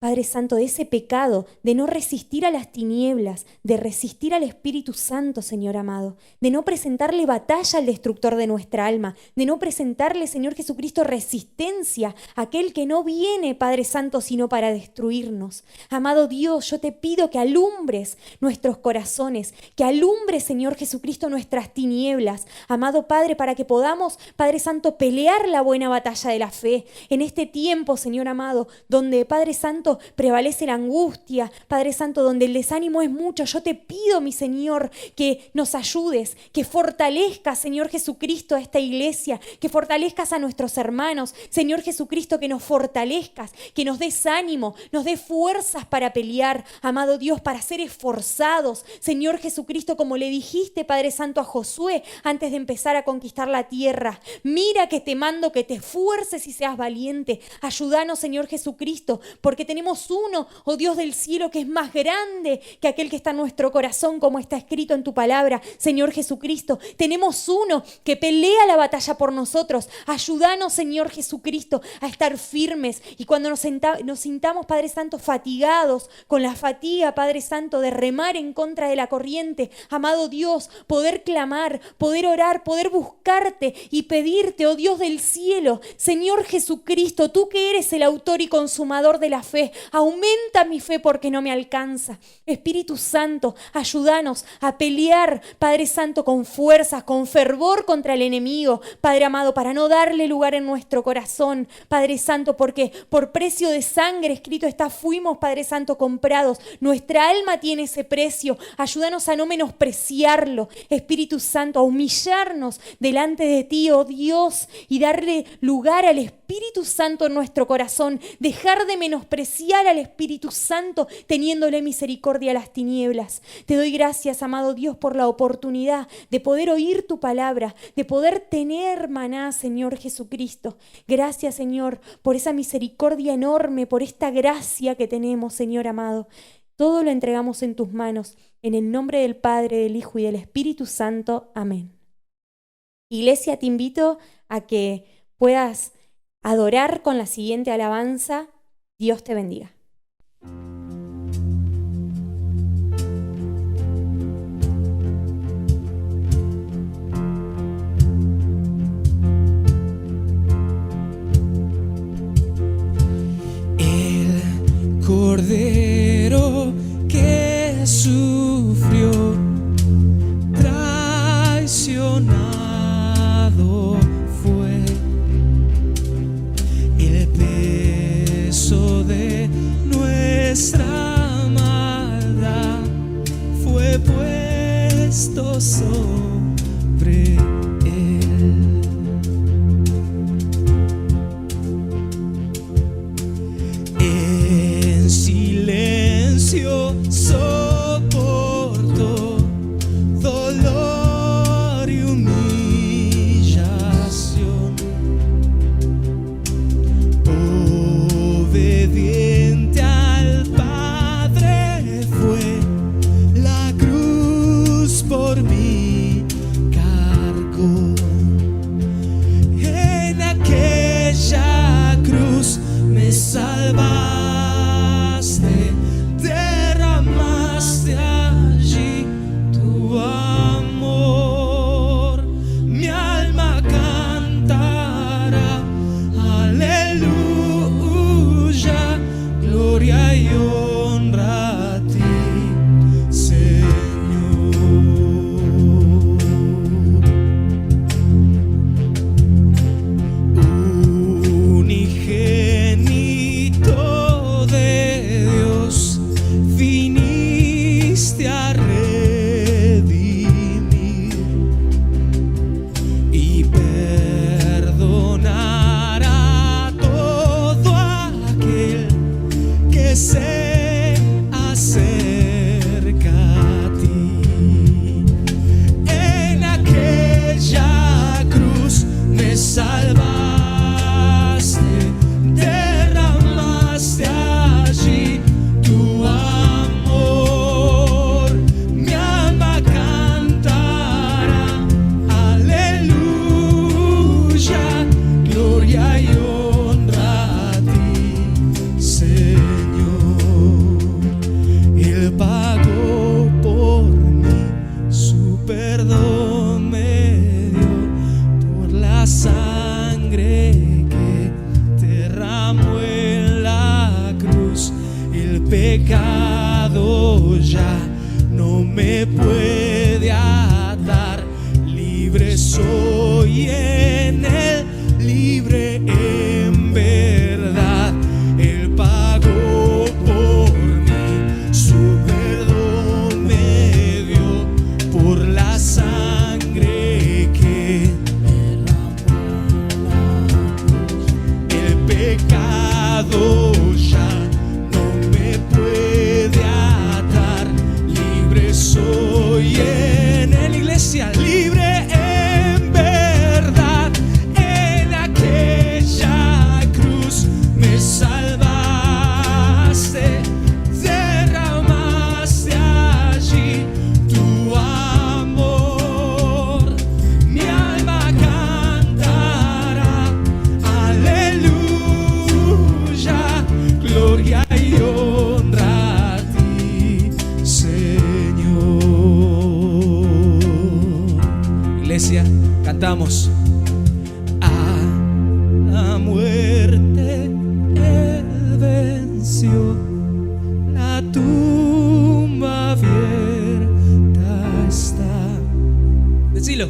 Padre Santo, de ese pecado, de no resistir a las tinieblas, de resistir al Espíritu Santo, Señor amado, de no presentarle batalla al destructor de nuestra alma, de no presentarle, Señor Jesucristo, resistencia a aquel que no viene, Padre Santo, sino para destruirnos. Amado Dios, yo te pido que alumbres nuestros corazones, que alumbres, Señor Jesucristo, nuestras tinieblas, amado Padre, para que podamos, Padre Santo, pelear la buena batalla de la fe en este tiempo, Señor amado, donde, Padre Santo, prevalece la angustia, Padre Santo, donde el desánimo es mucho. Yo te pido, mi Señor, que nos ayudes, que fortalezcas, Señor Jesucristo, a esta iglesia, que fortalezcas a nuestros hermanos, Señor Jesucristo, que nos fortalezcas, que nos des ánimo, nos des fuerzas para pelear, amado Dios, para ser esforzados, Señor Jesucristo, como le dijiste, Padre Santo, a Josué antes de empezar a conquistar la tierra. Mira que te mando que te esfuerces y seas valiente. Ayúdanos, Señor Jesucristo, porque tenemos uno, oh Dios del cielo, que es más grande que aquel que está en nuestro corazón, como está escrito en tu palabra, Señor Jesucristo. Tenemos uno que pelea la batalla por nosotros. Ayúdanos, Señor Jesucristo, a estar firmes. Y cuando nos sintamos, Padre Santo, fatigados, con la fatiga, Padre Santo, de remar en contra de la corriente, amado Dios, poder clamar, poder orar, poder buscarte y pedirte, oh Dios del cielo, Señor Jesucristo, tú que eres el autor y consumador de la fe, aumenta mi fe porque no me alcanza. Espíritu Santo, ayúdanos a pelear, Padre Santo, con fuerzas, con fervor contra el enemigo, Padre amado, para no darle lugar en nuestro corazón, Padre Santo, porque por precio de sangre, escrito está, fuimos, Padre Santo, comprados. Nuestra alma tiene ese precio. Ayúdanos a no menospreciarlo, Espíritu Santo, a humillarnos delante de ti, oh Dios, y darle lugar al Espíritu Santo en nuestro corazón, dejar de menospreciar al Espíritu Santo, teniéndole misericordia a las tinieblas. Te doy gracias, amado Dios, por la oportunidad de poder oír tu palabra, de poder tener maná, Señor Jesucristo. Gracias, Señor, por esa misericordia enorme, por esta gracia que tenemos, Señor amado. Todo lo entregamos en tus manos, en el nombre del Padre, del Hijo y del Espíritu Santo. Amén. Iglesia, te invito a que puedas adorar con la siguiente alabanza. Dios te bendiga. El Cordero que sufrió, traicionado fue, el peso de nuestra maldad fue puesto sobre él. En silencio soportó dolor y humillación. Obediente al Padre fue la cruz por mí. ya no me puede atar. Libre soy en él, libre en verdad. Él pagó por mí, su perdón me dio por la sangre que el pecado ya no me puede atar. Libre soy en él, iglesia, libre en verdad. En aquella cruz me salvaste, derramaste allí tu amor. Mi alma cantará, aleluya, gloria y honra a ti, Señor. Iglesia, cantamos. A la muerte él venció, la tumba abierta está. Decilo.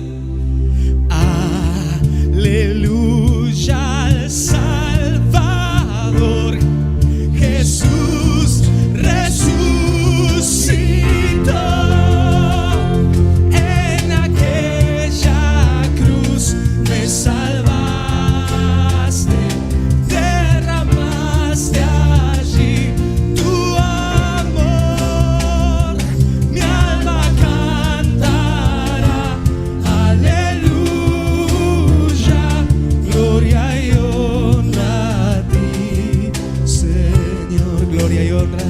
Aleluya al Salvador, Jesús resucitó. En aquella cruz me salvaste, derramaste allí tu amor. Mi alma cantará, aleluya, gloria y honra a ti, Señor. Gloria y honra,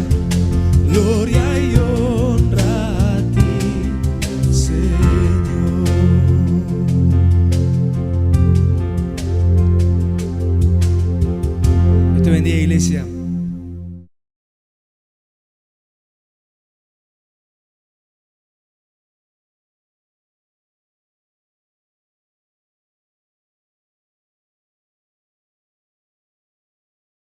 gloria y honra a ti, Señor. Dios te bendiga, iglesia.